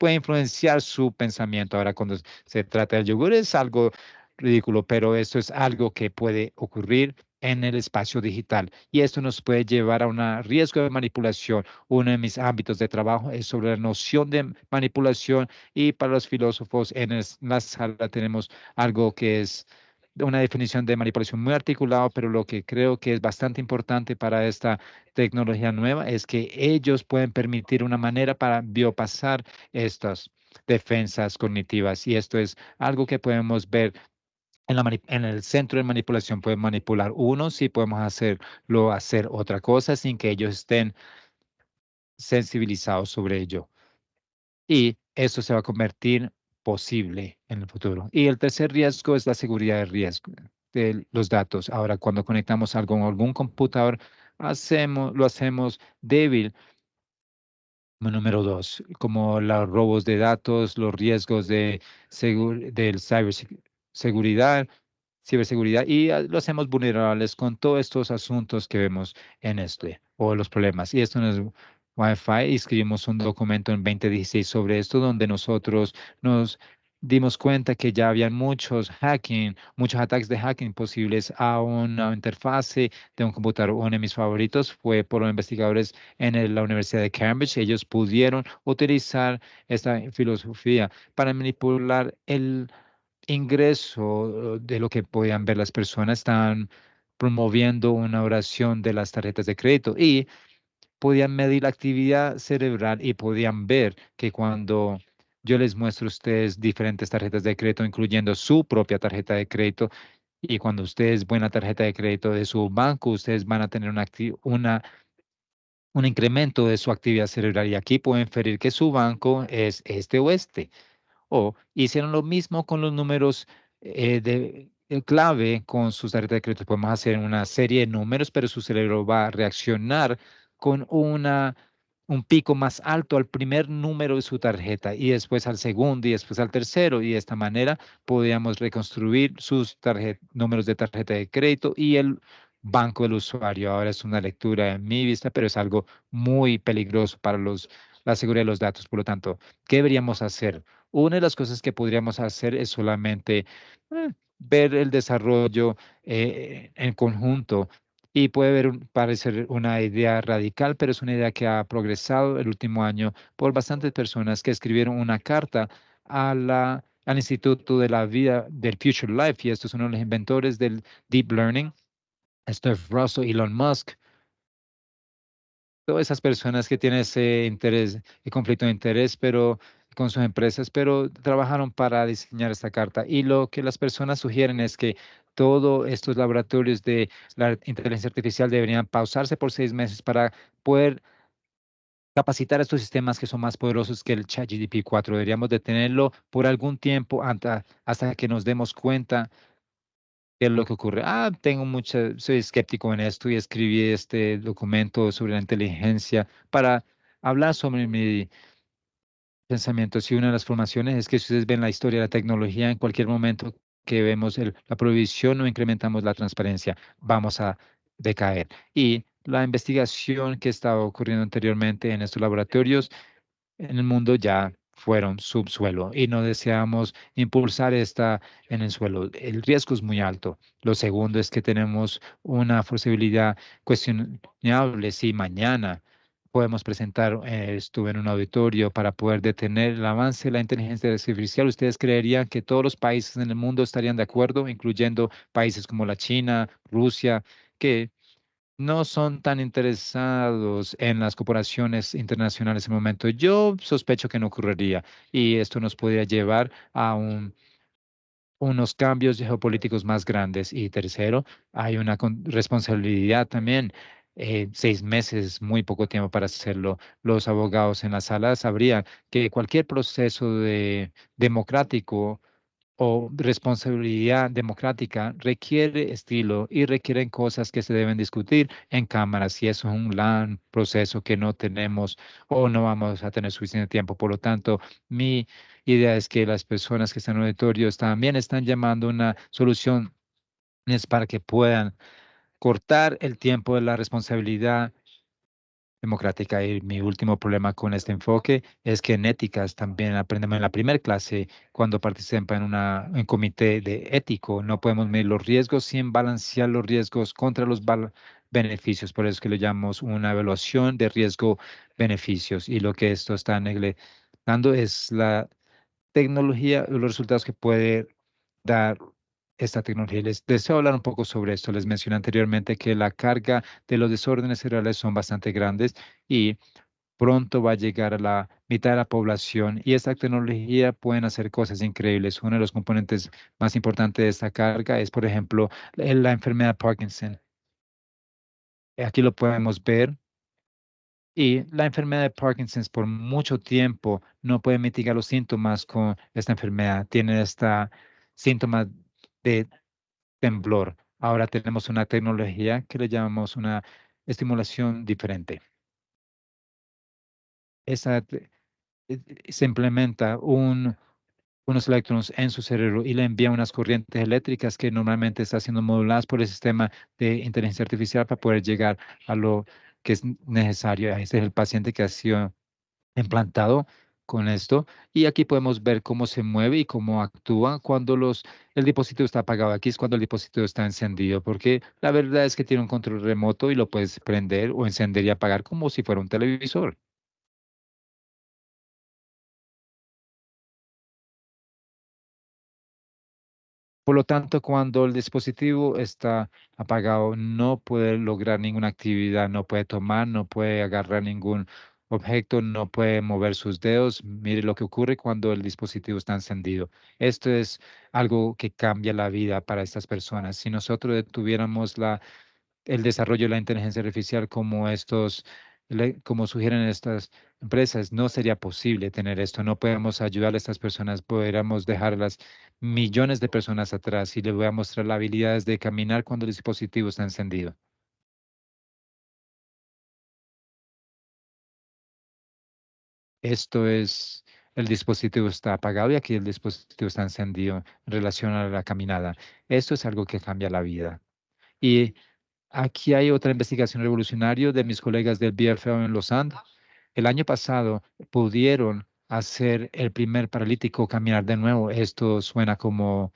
influenciar su pensamiento. Ahora, cuando se trata del yogur es algo ridículo, pero esto es algo que puede ocurrir en el espacio digital y esto nos puede llevar a un riesgo de manipulación. Uno de mis ámbitos de trabajo es sobre la noción de manipulación y para los filósofos la sala tenemos algo que es una definición de manipulación muy articulado, pero lo que creo que es bastante importante para esta tecnología nueva es que ellos pueden permitir una manera para biopasar estas defensas cognitivas y esto es algo que podemos ver en el centro de manipulación pueden manipular unos y podemos hacer otra cosa sin que ellos estén sensibilizados sobre ello. Y eso se va a convertir posible en el futuro. Y el tercer riesgo es la seguridad de riesgo de los datos. Ahora, cuando conectamos algo en algún computador, lo hacemos débil. Número dos, como los robos de datos, los riesgos del ciberseguridad, ciberseguridad, y lo hacemos vulnerables con todos estos asuntos que vemos en o los problemas. Y esto no es Wi-Fi, y escribimos un documento en 2016 sobre esto, donde nosotros nos dimos cuenta que ya habían muchos ataques de hacking posibles a una interfase de un computador. Uno de mis favoritos fue por los investigadores en la Universidad de Cambridge. Ellos pudieron utilizar esta filosofía para manipular el ingreso de lo que podían ver las personas. Están promoviendo una oración de las tarjetas de crédito y podían medir la actividad cerebral y podían ver que cuando yo les muestro a ustedes diferentes tarjetas de crédito, incluyendo su propia tarjeta de crédito, y cuando ustedes ven la tarjeta de crédito de su banco, ustedes van a tener un incremento de su actividad cerebral. Y aquí pueden inferir que su banco es este o este. O hicieron lo mismo con los números clave con sus tarjetas de crédito. Podemos hacer una serie de números, pero su cerebro va a reaccionar con un pico más alto al primer número de su tarjeta y después al segundo y después al tercero. Y de esta manera podríamos reconstruir sus números de tarjeta de crédito y el banco del usuario. Ahora es una lectura en mi vista, pero es algo muy peligroso para la seguridad de los datos. Por lo tanto, ¿qué deberíamos hacer? Una de las cosas que podríamos hacer es solamente ver el desarrollo en conjunto, y puede parecer una idea radical, pero es una idea que ha progresado el último año por bastantes personas que escribieron una carta al Instituto de la Vida del Future Life, y estos son los inventores del Deep Learning, Steve Russell, Elon Musk, todas esas personas que tienen ese interés, y conflicto de interés, pero con sus empresas, pero trabajaron para diseñar esta carta. Y lo que las personas sugieren es que todos estos laboratorios de la inteligencia artificial deberían pausarse por 6 meses para poder capacitar a estos sistemas que son más poderosos que el ChatGPT 4. Deberíamos detenerlo por algún tiempo hasta que nos demos cuenta qué es lo que ocurre. Soy escéptico en esto y escribí este documento sobre la inteligencia para hablar sobre mi pensamiento. Y una de las formaciones es que si ustedes ven la historia de la tecnología, en cualquier momento que vemos la prohibición o incrementamos la transparencia, vamos a decaer. Y la investigación que estaba ocurriendo anteriormente en estos laboratorios en el mundo ya fueron subsuelo y no deseamos impulsar esta en el suelo. El riesgo es muy alto. Lo segundo es que tenemos una posibilidad cuestionable. Si mañana podemos presentar, estuve en un auditorio para poder detener el avance de la inteligencia artificial, ¿ustedes creerían que todos los países en el mundo estarían de acuerdo, incluyendo países como la China, Rusia, que no son tan interesados en las corporaciones internacionales en el momento? Yo sospecho que no ocurriría, y esto nos podría llevar a unos cambios geopolíticos más grandes. Y tercero, hay una responsabilidad también. 6 meses es muy poco tiempo para hacerlo. Los abogados en la sala sabrían que cualquier proceso democrático o responsabilidad democrática requiere estilo y requieren cosas que se deben discutir en cámaras, y eso es un gran proceso que no tenemos o no vamos a tener suficiente tiempo. Por lo tanto, mi idea es que las personas que están en el auditorio también están llamando una solución es para que puedan cortar el tiempo de la responsabilidad democrática. Y mi último problema con este enfoque es que en éticas también aprendemos en la primera clase, cuando participa en un comité de ético, no podemos medir los riesgos sin balancear los riesgos contra los beneficios. Por eso es que lo llamamos una evaluación de riesgo-beneficios. Y lo que esto está dando es la tecnología, los resultados que puede dar esta tecnología. Les deseo hablar un poco sobre esto. Les mencioné anteriormente que la carga de los desórdenes cerebrales son bastante grandes, y pronto va a llegar a la mitad de la población y esta tecnología pueden hacer cosas increíbles. Uno de los componentes más importantes de esta carga es, por ejemplo, la enfermedad de Parkinson. Aquí lo podemos ver. Y la enfermedad de Parkinson por mucho tiempo no puede mitigar los síntomas con esta enfermedad. Tiene esta síntomas de temblor. Ahora tenemos una tecnología que le llamamos una estimulación diferente. Esa se implementa unos electrones en su cerebro y le envía unas corrientes eléctricas que normalmente están siendo moduladas por el sistema de inteligencia artificial para poder llegar a lo que es necesario. Este es el paciente que ha sido implantado con esto. Y aquí podemos ver cómo se mueve y cómo actúa cuando el dispositivo está apagado. Aquí es cuando el dispositivo está encendido, porque la verdad es que tiene un control remoto y lo puedes prender o encender y apagar como si fuera un televisor. Por lo tanto, cuando el dispositivo está apagado, no puede lograr ninguna actividad, no puede tomar, no puede agarrar ningún objeto, no puede mover sus dedos. Mire lo que ocurre cuando el dispositivo está encendido. Esto es algo que cambia la vida para estas personas. Si nosotros detuviéramos el desarrollo de la inteligencia artificial como sugieren estas empresas, no sería posible tener esto. No podemos ayudar a estas personas, podríamos dejar las millones de personas atrás y les voy a mostrar las habilidades de caminar cuando el dispositivo está encendido. Esto es, el dispositivo está apagado y aquí el dispositivo está encendido en relación a la caminada. Esto es algo que cambia la vida. Y aquí hay otra investigación revolucionaria de mis colegas del BFL en Los Andes. El año pasado pudieron hacer el primer paralítico caminar de nuevo. Esto suena como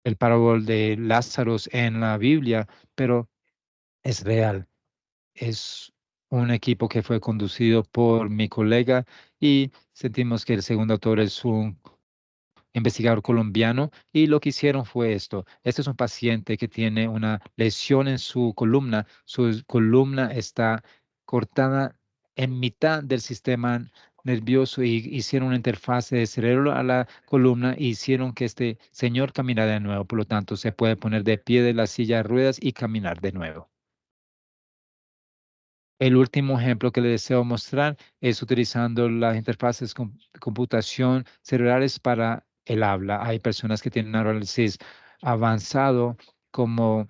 el parábol de Lázaro en la Biblia, pero es real. Es un equipo que fue conducido por mi colega y sentimos que el segundo autor es un investigador colombiano y lo que hicieron fue esto. Este es un paciente que tiene una lesión en su columna. Su columna está cortada en mitad del sistema nervioso y hicieron una interfase de cerebro a la columna y hicieron que este señor caminara de nuevo. Por lo tanto, se puede poner de pie de la silla de ruedas y caminar de nuevo. El último ejemplo que le deseo mostrar es utilizando las interfaces de computación cerebrales para el habla. Hay personas que tienen análisis avanzado como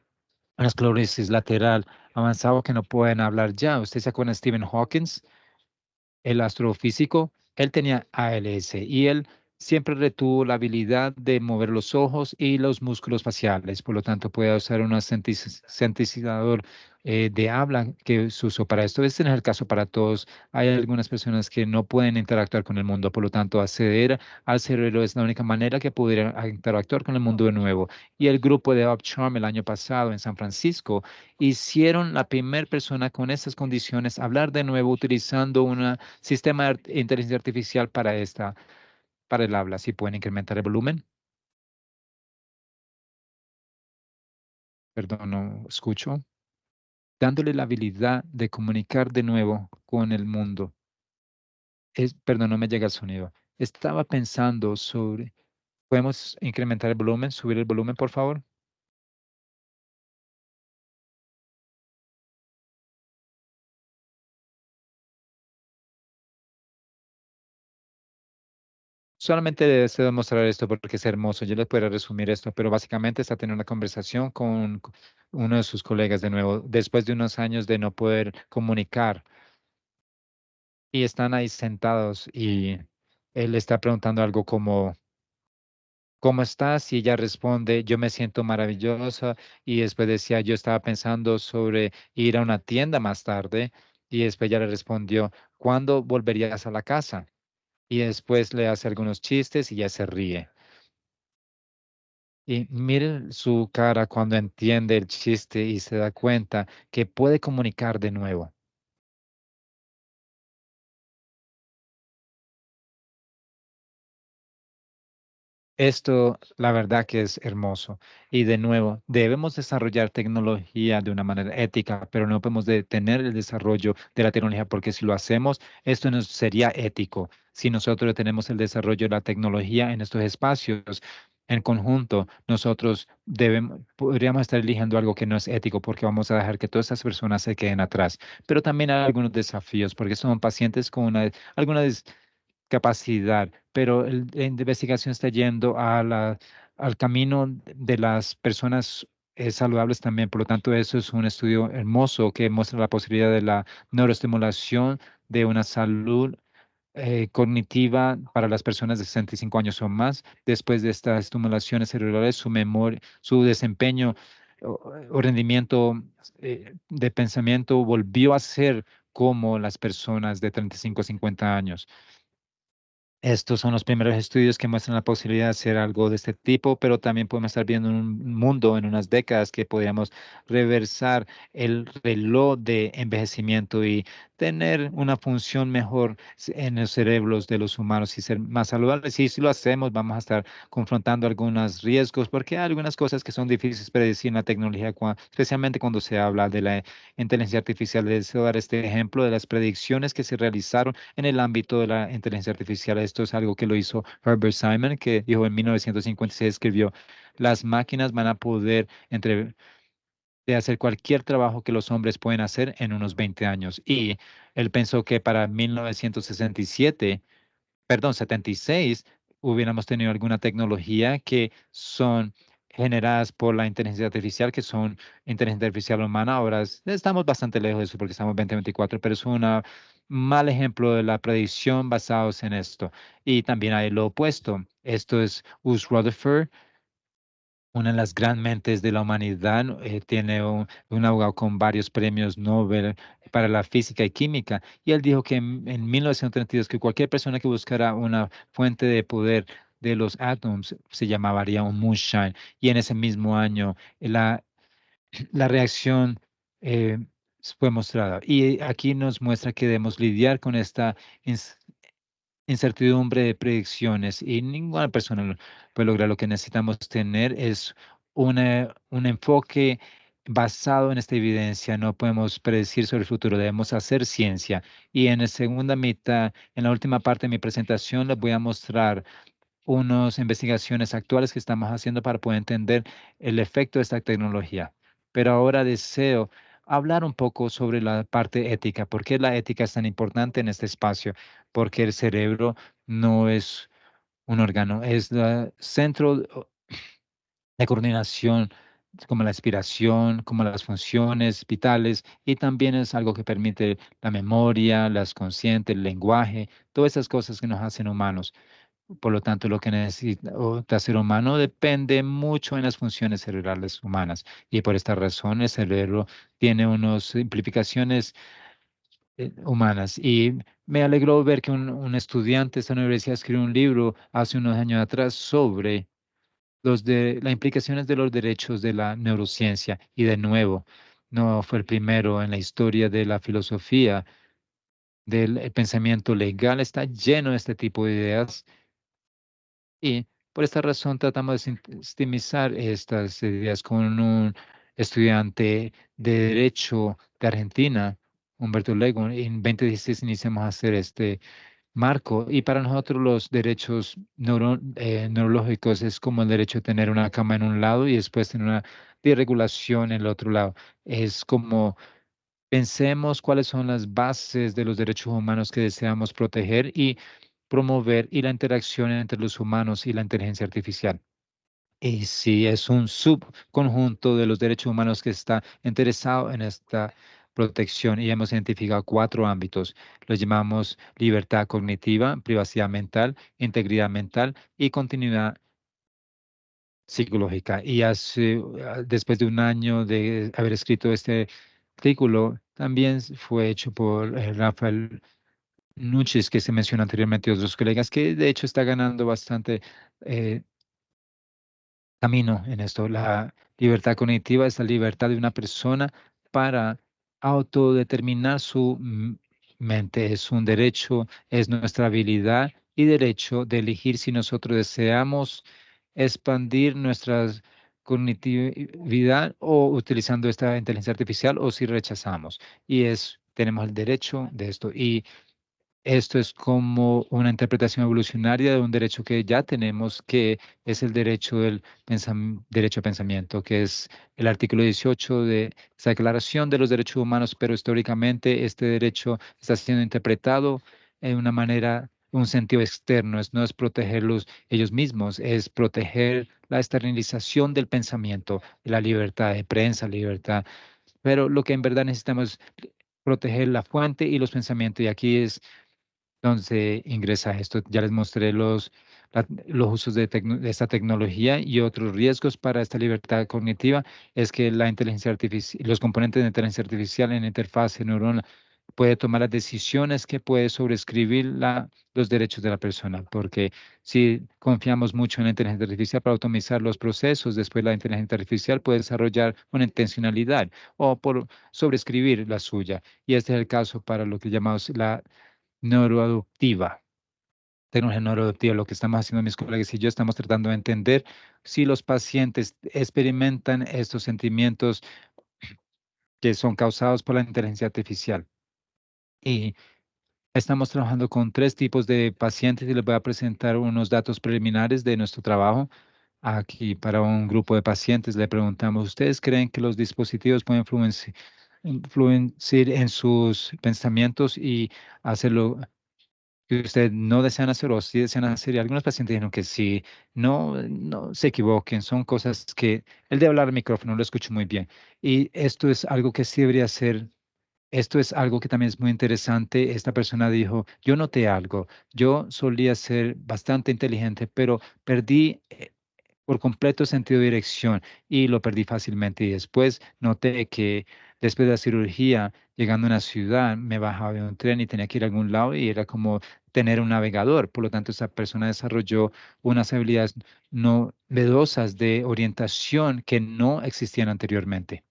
una esclerosis lateral avanzado que no pueden hablar ya. ¿Usted se acuerda de Stephen Hawking? El astrofísico, él tenía ALS y él siempre retuvo la habilidad de mover los ojos y los músculos faciales. Por lo tanto, puede usar un sintetizador de habla que se usó para esto. Este no es el caso para todos. Hay algunas personas que no pueden interactuar con el mundo. Por lo tanto, acceder al cerebro es la única manera que pudieran interactuar con el mundo de nuevo. Y el grupo de UpCharm el año pasado en San Francisco hicieron la primera persona con estas condiciones hablar de nuevo utilizando una sistema de inteligencia artificial para el habla. Si pueden incrementar el volumen. Perdón, no escucho. Dándole la habilidad de comunicar de nuevo con el mundo. Perdón, no me llega el sonido. Estaba pensando sobre, ¿podemos incrementar el volumen, subir el volumen, por favor? Solamente deseo demostrar esto porque es hermoso. Yo les puedo resumir esto, pero básicamente está teniendo una conversación con uno de sus colegas de nuevo, después de unos años de no poder comunicar. Y están ahí sentados y él está preguntando algo como, ¿cómo estás? Y ella responde, yo me siento maravillosa. Y después decía, yo estaba pensando sobre ir a una tienda más tarde. Y después ella le respondió, ¿cuándo volverías a la casa? Y después le hace algunos chistes y ya se ríe. Y miren su cara cuando entiende el chiste y se da cuenta que puede comunicar de nuevo. Esto, la verdad que es hermoso. Y de nuevo, debemos desarrollar tecnología de una manera ética, pero no podemos detener el desarrollo de la tecnología porque si lo hacemos, esto no sería ético. Si nosotros tenemos el desarrollo de la tecnología en estos espacios en conjunto, nosotros podríamos estar eligiendo algo que no es ético porque vamos a dejar que todas esas personas se queden atrás. Pero también hay algunos desafíos porque son pacientes con alguna capacidad, pero la investigación está yendo al camino de las personas saludables también. Por lo tanto, eso es un estudio hermoso que muestra la posibilidad de la neuroestimulación de una salud cognitiva para las personas de 65 años o más. Después de estas estimulaciones cerebrales, su memoria, su desempeño o rendimiento de pensamiento volvió a ser como las personas de 35 a 50 años. Estos son los primeros estudios que muestran la posibilidad de hacer algo de este tipo, pero también podemos estar viendo un mundo en unas décadas que podríamos reversar el reloj de envejecimiento y tener una función mejor en los cerebros de los humanos y ser más saludables. Y si lo hacemos, vamos a estar confrontando algunos riesgos, porque hay algunas cosas que son difíciles de predecir en la tecnología, especialmente cuando se habla de la inteligencia artificial. Deseo dar este ejemplo de las predicciones que se realizaron en el ámbito de la inteligencia artificial. Esto es algo que lo hizo Herbert Simon, que dijo en 1956, escribió, las máquinas van a poder de hacer cualquier trabajo que los hombres pueden hacer en unos 20 años. Y él pensó que para 1967, perdón, 76, hubiéramos tenido alguna tecnología que son generadas por la inteligencia artificial, que son inteligencia artificial humana. Ahora estamos bastante lejos de eso porque estamos en 2024, pero es un mal ejemplo de la predicción basados en esto. Y también hay lo opuesto. Esto es Us Rutherford, una de las grandes mentes de la humanidad, tiene un abogado con varios premios Nobel para la física y química, y él dijo que en 1932 que cualquier persona que buscara una fuente de poder de los átomos se llamaría un moonshine, y en ese mismo año la reacción eh, fue mostrada. Y aquí nos muestra que debemos lidiar con esta incertidumbre de predicciones y ninguna persona puede lograr. Lo que necesitamos tener es un enfoque basado en esta evidencia. No podemos predecir sobre el futuro, debemos hacer ciencia. Y en la segunda mitad, en la última parte de mi presentación, les voy a mostrar unas investigaciones actuales que estamos haciendo para poder entender el efecto de esta tecnología. Pero ahora deseo hablar un poco sobre la parte ética. ¿Por qué la ética es tan importante en este espacio? Porque el cerebro no es un órgano, es el centro de coordinación, como la respiración, como las funciones vitales, y también es algo que permite la memoria, las conscientes, el lenguaje, todas esas cosas que nos hacen humanos. Por lo tanto, lo que necesita el ser humano depende mucho en las funciones cerebrales humanas. Y por esta razón, el cerebro tiene unas implicaciones humanas. Y me alegró ver que un estudiante de esta universidad escribió un libro hace unos años atrás sobre las implicaciones de los derechos de la neurociencia. Y de nuevo, no fue el primero en la historia de la filosofía, del pensamiento legal. Está lleno de este tipo de ideas. Y por esta razón tratamos de sistemizar estas ideas con un estudiante de Derecho de Argentina, Humberto Lego. En 2016 iniciamos a hacer este marco, y para nosotros los derechos neurológicos es como el derecho de tener una cama en un lado y después tener una desregulación en el otro lado. Es como pensemos cuáles son las bases de los derechos humanos que deseamos proteger y promover, y la interacción entre los humanos y la inteligencia artificial. Y si es un subconjunto de los derechos humanos que está interesado en esta protección, y hemos identificado cuatro ámbitos. Los llamamos libertad cognitiva, privacidad mental, integridad mental y continuidad psicológica. Y después de un año de haber escrito este artículo, también fue hecho por Rafael Núñez, que se mencionó anteriormente, y otros colegas, que de hecho está ganando bastante eh, camino en esto. La libertad cognitiva es la libertad de una persona para autodeterminar su mente. Es un derecho, es nuestra habilidad y derecho de elegir si nosotros deseamos expandir nuestra cognitividad o utilizando esta inteligencia artificial o si rechazamos. Tenemos el derecho de esto. Y esto es como una interpretación evolucionaria de un derecho que ya tenemos, que es el derecho derecho a pensamiento, que es el artículo 18 de esa Declaración de los Derechos Humanos, pero históricamente este derecho está siendo interpretado en una manera, un sentido externo, no es protegerlos ellos mismos, es proteger la externalización del pensamiento, la libertad de prensa, libertad. Pero lo que en verdad necesitamos es proteger la fuente y los pensamientos, y aquí es entonces ingresa esto. Ya les mostré los usos de esta tecnología y otros riesgos para esta libertad cognitiva es que la inteligencia artificial, los componentes de inteligencia artificial en la interfaz neuronal puede tomar las decisiones que puede sobreescribir los derechos de la persona, porque si confiamos mucho en la inteligencia artificial para optimizar los procesos, después la inteligencia artificial puede desarrollar una intencionalidad o por sobreescribir la suya. Y este es el caso para lo que llamamos la neuroadaptiva. Tecnología neuroadaptiva, lo que estamos haciendo mis colegas y yo, estamos tratando de entender si los pacientes experimentan estos sentimientos que son causados por la inteligencia artificial. Y estamos trabajando con 3 tipos de pacientes y les voy a presentar unos datos preliminares de nuestro trabajo. Aquí para un grupo de pacientes le preguntamos, ¿ustedes creen que los dispositivos pueden influenciar en sus pensamientos y hacerlo que usted no desean hacer o sí desean hacer? Y algunos pacientes dijeron que sí, no se equivoquen, son cosas que el de hablar al micrófono lo escucho muy bien. Y esto es algo que sí debería ser, esto es algo que también es muy interesante. Esta persona dijo, yo noté algo, yo solía ser bastante inteligente, pero perdí por completo sentido de dirección y lo perdí fácilmente. Y después noté que después de la cirugía, llegando a una ciudad, me bajaba de un tren y tenía que ir a algún lado y era como tener un navegador. Por lo tanto, esa persona desarrolló unas habilidades novedosas de orientación que no existían anteriormente.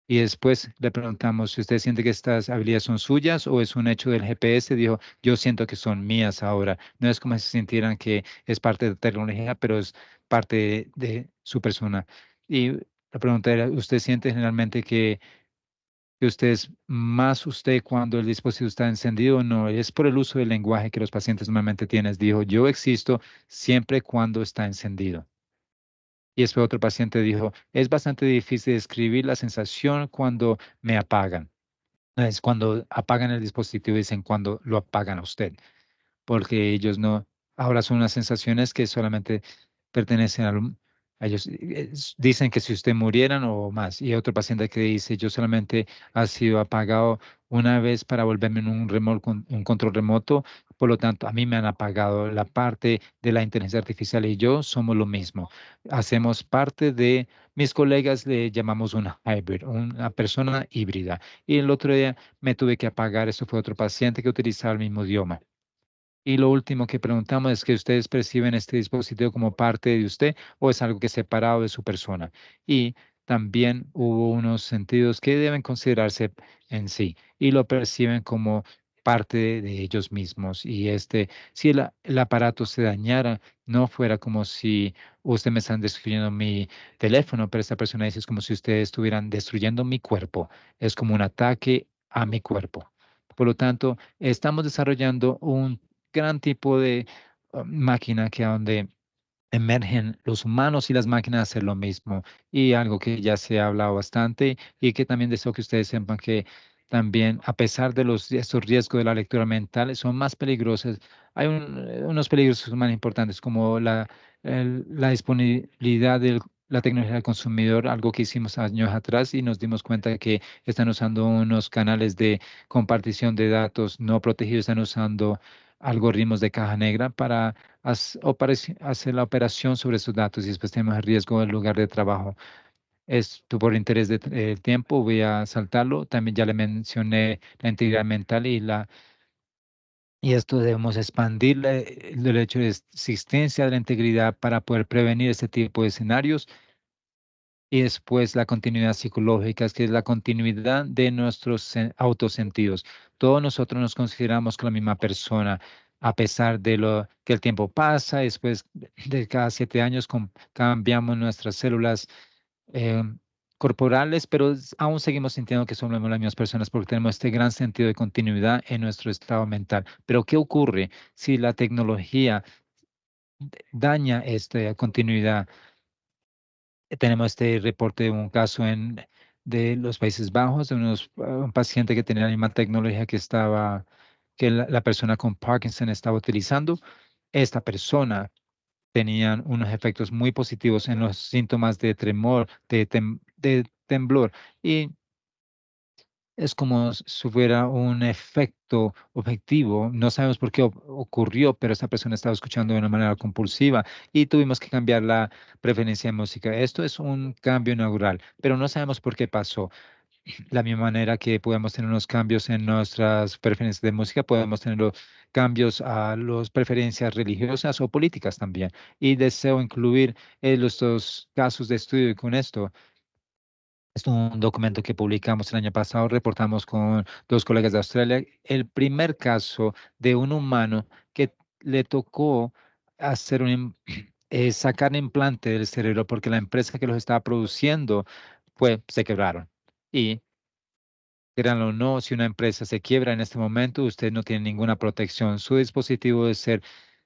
Y después le preguntamos si usted siente que estas habilidades son suyas o es un hecho del GPS. Dijo, yo siento que son mías ahora. No es como si sintieran que es parte de la tecnología, pero es parte de su persona. Y la pregunta era, ¿usted siente generalmente que usted es más usted cuando el dispositivo está encendido o no? Es por el uso del lenguaje que los pacientes normalmente tienen. Dijo, yo existo siempre cuando está encendido. Y después otro paciente dijo, es bastante difícil describir la sensación cuando me apagan. Es cuando apagan el dispositivo, dicen cuando lo apagan a usted, porque ellos no, ahora son unas sensaciones que solamente pertenecen a ellos. Dicen que si usted murieran o más. Y hay otro paciente que dice, yo solamente ha sido apagado una vez para volverme en un control remoto, por lo tanto, a mí me han apagado. La parte de la inteligencia artificial y yo somos lo mismo. Hacemos parte de, mis colegas le llamamos un hybrid, una persona híbrida. Y el otro día me tuve que apagar, eso fue otro paciente que utilizaba el mismo idioma. Y lo último que preguntamos es que ustedes perciben este dispositivo como parte de usted o es algo que es separado de su persona. Y también hubo unos sentidos que deben considerarse en sí y lo perciben como parte de ellos mismos. Y si el aparato se dañara, no fuera como si usted me están destruyendo mi teléfono, pero esta persona dice es como si ustedes estuvieran destruyendo mi cuerpo. Es como un ataque a mi cuerpo. Por lo tanto, estamos desarrollando un gran tipo de máquina que a donde emergen los humanos y las máquinas a hacer lo mismo. Y algo que ya se ha hablado bastante y que también deseo que ustedes sepan que también, a pesar de estos riesgos de la lectura mental, son más peligrosas. Hay unos peligros que son más importantes, como la disponibilidad de la tecnología del consumidor, algo que hicimos años atrás y nos dimos cuenta que están usando unos canales de compartición de datos no protegidos, están usando algoritmos de caja negra para hacer la operación sobre esos datos y después tenemos el riesgo del lugar de trabajo. Esto por interés de tiempo, voy a saltarlo. También ya le mencioné la integridad mental y esto debemos expandir el derecho de existencia de la integridad para poder prevenir este tipo de escenarios. Y después la continuidad psicológica, que es la continuidad de nuestros autosentidos. Todos nosotros nos consideramos con la misma persona. a pesar de lo que el tiempo pasa, después de cada 7 años cambiamos nuestras células eh, corporales, pero aún seguimos sintiendo que somos las mismas personas porque tenemos este gran sentido de continuidad en nuestro estado mental. Pero ¿qué ocurre si la tecnología daña esta continuidad? Tenemos este reporte de un caso de los Países Bajos, de un paciente que tenía la misma tecnología que la persona con Parkinson estaba utilizando. Esta persona tenía unos efectos muy positivos en los síntomas de tremor, de temblor. Y es como si fuera un efecto objetivo. No sabemos por qué ocurrió, pero esta persona estaba escuchando de una manera compulsiva y tuvimos que cambiar la preferencia de música. Esto es un cambio neural, pero no sabemos por qué pasó. La misma manera que podemos tener unos cambios en nuestras preferencias de música, podemos tener los cambios a las preferencias religiosas o políticas también. Y deseo incluir los dos casos de estudio y con esto. Es un documento que publicamos el año pasado, reportamos con dos colegas de Australia, el primer caso de un humano que le tocó hacer sacar un implante del cerebro porque la empresa que los estaba produciendo se quebraron. Y créanlo o no, si una empresa se quiebra en este momento, usted no tiene ninguna protección. Su dispositivo debe ser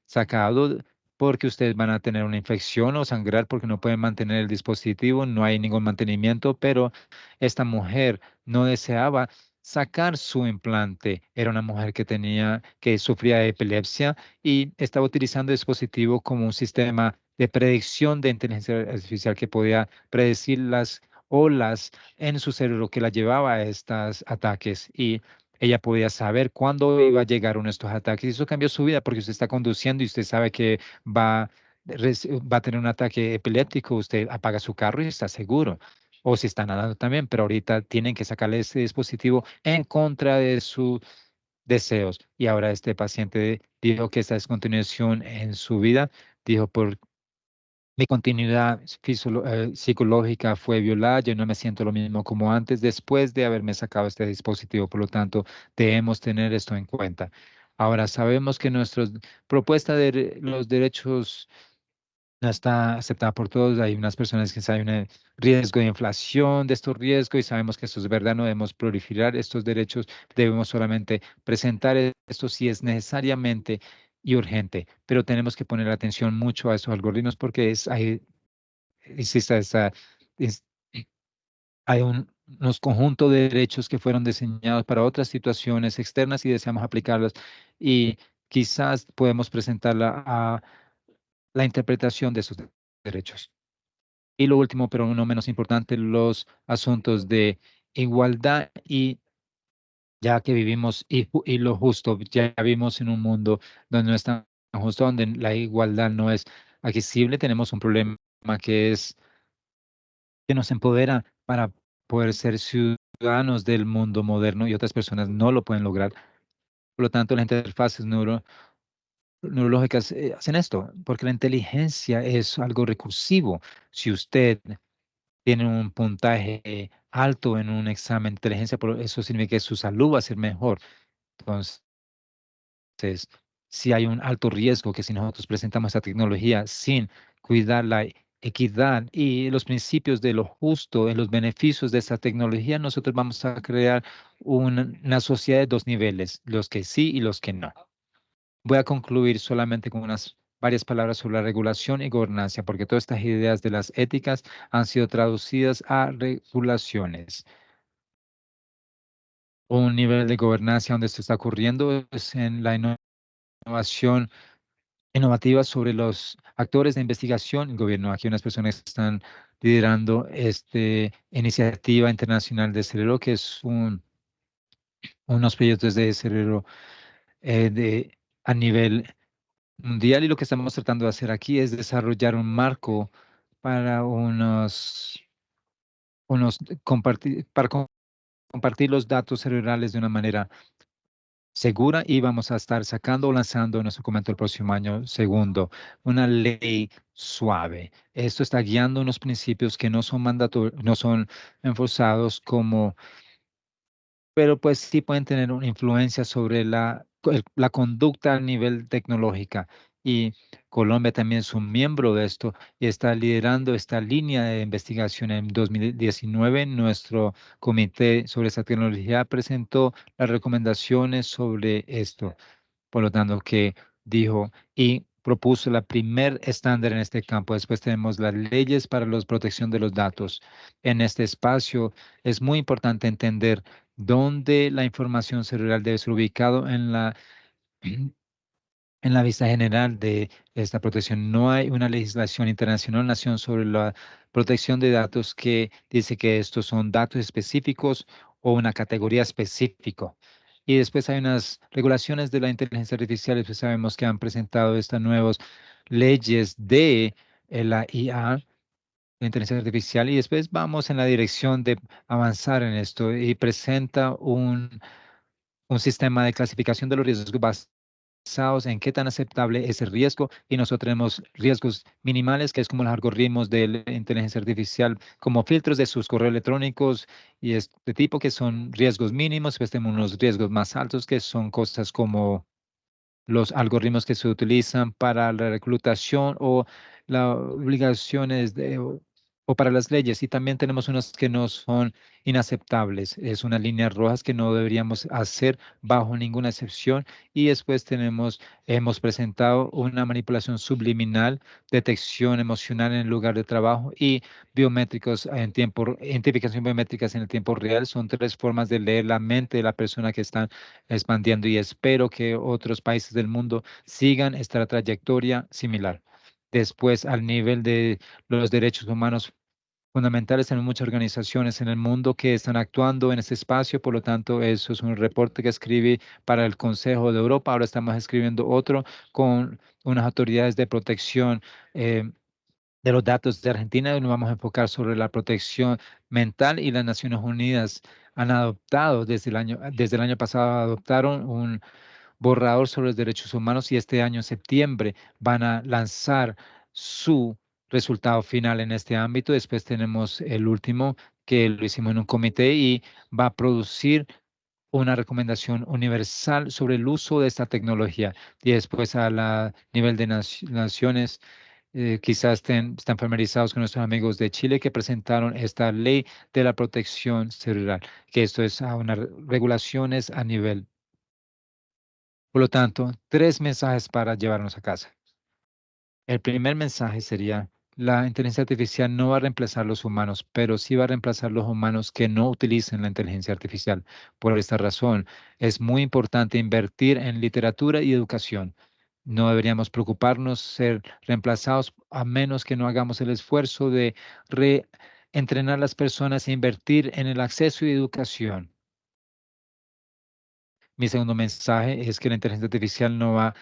sacado porque ustedes van a tener una infección o sangrar porque no pueden mantener el dispositivo, no hay ningún mantenimiento, pero esta mujer no deseaba sacar su implante. Era una mujer que sufría de epilepsia y estaba utilizando el dispositivo como un sistema de predicción de inteligencia artificial que podía predecir las olas en su cerebro que la llevaba a estos ataques y ella podía saber cuándo iba a llegar uno de estos ataques. Y eso cambió su vida porque usted está conduciendo y usted sabe que va a tener un ataque epiléptico, usted apaga su carro y está seguro. O si está nadando también, pero ahorita tienen que sacarle ese dispositivo en contra de sus deseos. Y ahora este paciente dijo que esta descontinuación en su vida, dijo, mi continuidad psicológica fue violada, yo no me siento lo mismo como antes después de haberme sacado este dispositivo, por lo tanto, debemos tener esto en cuenta. Ahora, sabemos que nuestra propuesta de los derechos no está aceptada por todos. Hay unas personas que saben un riesgo de inflación de estos riesgos y sabemos que esto es verdad, no debemos proliferar estos derechos, debemos solamente presentar esto si es necesariamente y urgente, pero tenemos que poner atención mucho a estos algoritmos porque existe es- hay unos conjuntos de derechos que fueron diseñados para otras situaciones externas y deseamos aplicarlos y quizás podemos presentarla a la interpretación de esos derechos. Y lo último, pero no menos importante, los asuntos de igualdad y ya que vivimos y lo justo, ya vivimos en un mundo donde no es tan justo, donde la igualdad no es accesible, tenemos un problema que es que nos empodera para poder ser ciudadanos del mundo moderno y otras personas no lo pueden lograr. Por lo tanto, las interfaces neurológicas hacen esto, porque la inteligencia es algo recursivo. Si usted tiene un puntaje alto en un examen de inteligencia, eso significa que su salud va a ser mejor. Entonces, si hay un alto riesgo que si nosotros presentamos esta tecnología sin cuidar la equidad y los principios de lo justo en los beneficios de esta tecnología, nosotros vamos a crear una sociedad de dos niveles, los que sí y los que no. Voy a concluir solamente con unas varias palabras sobre la regulación y gobernanza, porque todas estas ideas de las éticas han sido traducidas a regulaciones. Un nivel de gobernanza donde esto está ocurriendo es en la innovación innovativa sobre los actores de investigación. El gobierno, aquí unas personas están liderando esta iniciativa internacional de cerebro, que es unos proyectos de cerebro a nivel mundial. Y lo que estamos tratando de hacer aquí es desarrollar un marco para compartir los datos cerebrales de una manera segura y vamos a estar sacando o lanzando nuestro documento el próximo año. Segundo, una ley suave. Esto está guiando unos principios que no son mandatorios, no son enforzados pero pues sí pueden tener una influencia sobre la conducta a nivel tecnológica. Y Colombia también es un miembro de esto y está liderando esta línea de investigación. En 2019, nuestro comité sobre esta tecnología presentó las recomendaciones sobre esto. Por lo tanto, que dijo y propuso la primer estándar en este campo. Después tenemos las leyes para la protección de los datos. En este espacio es muy importante entender dónde la información cerebral debe ser ubicado en la en la vista general de esta protección. No hay una legislación internacional nación sobre la protección de datos que dice que estos son datos específicos o una categoría específica. Y después hay unas regulaciones de la inteligencia artificial, y pues sabemos que han presentado estas nuevas leyes de la IA, la inteligencia artificial, y después vamos en la dirección de avanzar en esto y presenta un sistema de clasificación de los riesgos basados en qué tan aceptable es el riesgo, y nosotros tenemos riesgos minimales, que es como los algoritmos de la inteligencia artificial, como filtros de sus correos electrónicos y este tipo, que son riesgos mínimos. Pues tenemos unos riesgos más altos, que son cosas como los algoritmos que se utilizan para la reclutación o las obligaciones o para las leyes. Y también tenemos unos que no son inaceptables. Es unas líneas rojas que no deberíamos hacer bajo ninguna excepción. Y después hemos presentado una manipulación subliminal, detección emocional en el lugar de trabajo y biométricos identificación biométricas en el tiempo real. Son tres formas de leer la mente de la persona que están expandiendo, y espero que otros países del mundo sigan esta trayectoria similar. Después, al nivel de los derechos humanos fundamentales, tenemos muchas organizaciones en el mundo que están actuando en este espacio. Por lo tanto, eso es un reporte que escribí para el Consejo de Europa. Ahora estamos escribiendo otro con unas autoridades de protección de los datos de Argentina, y nos vamos a enfocar sobre la protección mental. Y las Naciones Unidas han adoptado desde el año pasado, adoptaron un borrador sobre los derechos humanos, y este año, en septiembre, van a lanzar su resultado final en este ámbito. Después tenemos el último, que lo hicimos en un comité, y va a producir una recomendación universal sobre el uso de esta tecnología. Y después, a la nivel de naciones, quizás están familiarizados con nuestros amigos de Chile, que presentaron esta ley de la protección cerebral, que esto es a unas regulaciones a nivel. Por lo tanto, tres mensajes para llevarnos a casa. El primer mensaje sería: la inteligencia artificial no va a reemplazar a los humanos, pero sí va a reemplazar a los humanos que no utilicen la inteligencia artificial. Por esta razón, es muy importante invertir en literatura y educación. No deberíamos preocuparnos ser reemplazados, a menos que no hagamos el esfuerzo de entrenar a las personas e invertir en el acceso y educación. Mi segundo mensaje es que la inteligencia artificial no va a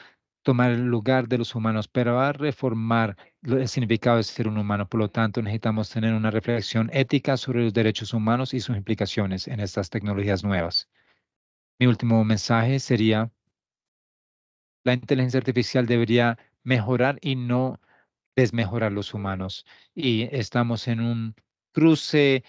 tomar el lugar de los humanos, pero va a reformar el significado de ser un humano. Por lo tanto, necesitamos tener una reflexión ética sobre los derechos humanos y sus implicaciones en estas tecnologías nuevas. Mi último mensaje sería: la inteligencia artificial debería mejorar y no desmejorar los humanos. Y estamos en un cruce.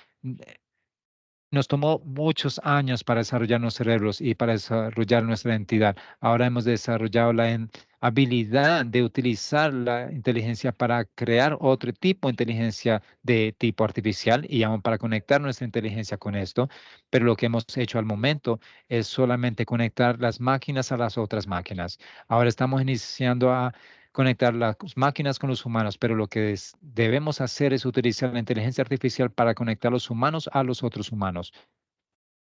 Nos tomó muchos años para desarrollar nuestros cerebros y para desarrollar nuestra identidad. Ahora hemos desarrollado la habilidad de utilizar la inteligencia para crear otro tipo de inteligencia de tipo artificial, y aún para conectar nuestra inteligencia con esto. Pero lo que hemos hecho al momento es solamente conectar las máquinas a las otras máquinas. Ahora estamos iniciando a conectar las máquinas con los humanos, pero lo que debemos hacer es utilizar la inteligencia artificial para conectar los humanos a los otros humanos.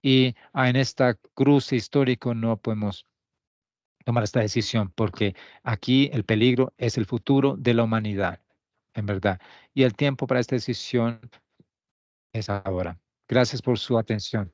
Y en esta cruce histórico no podemos tomar esta decisión, porque aquí el peligro es el futuro de la humanidad, en verdad. Y el tiempo para esta decisión es ahora. Gracias por su atención.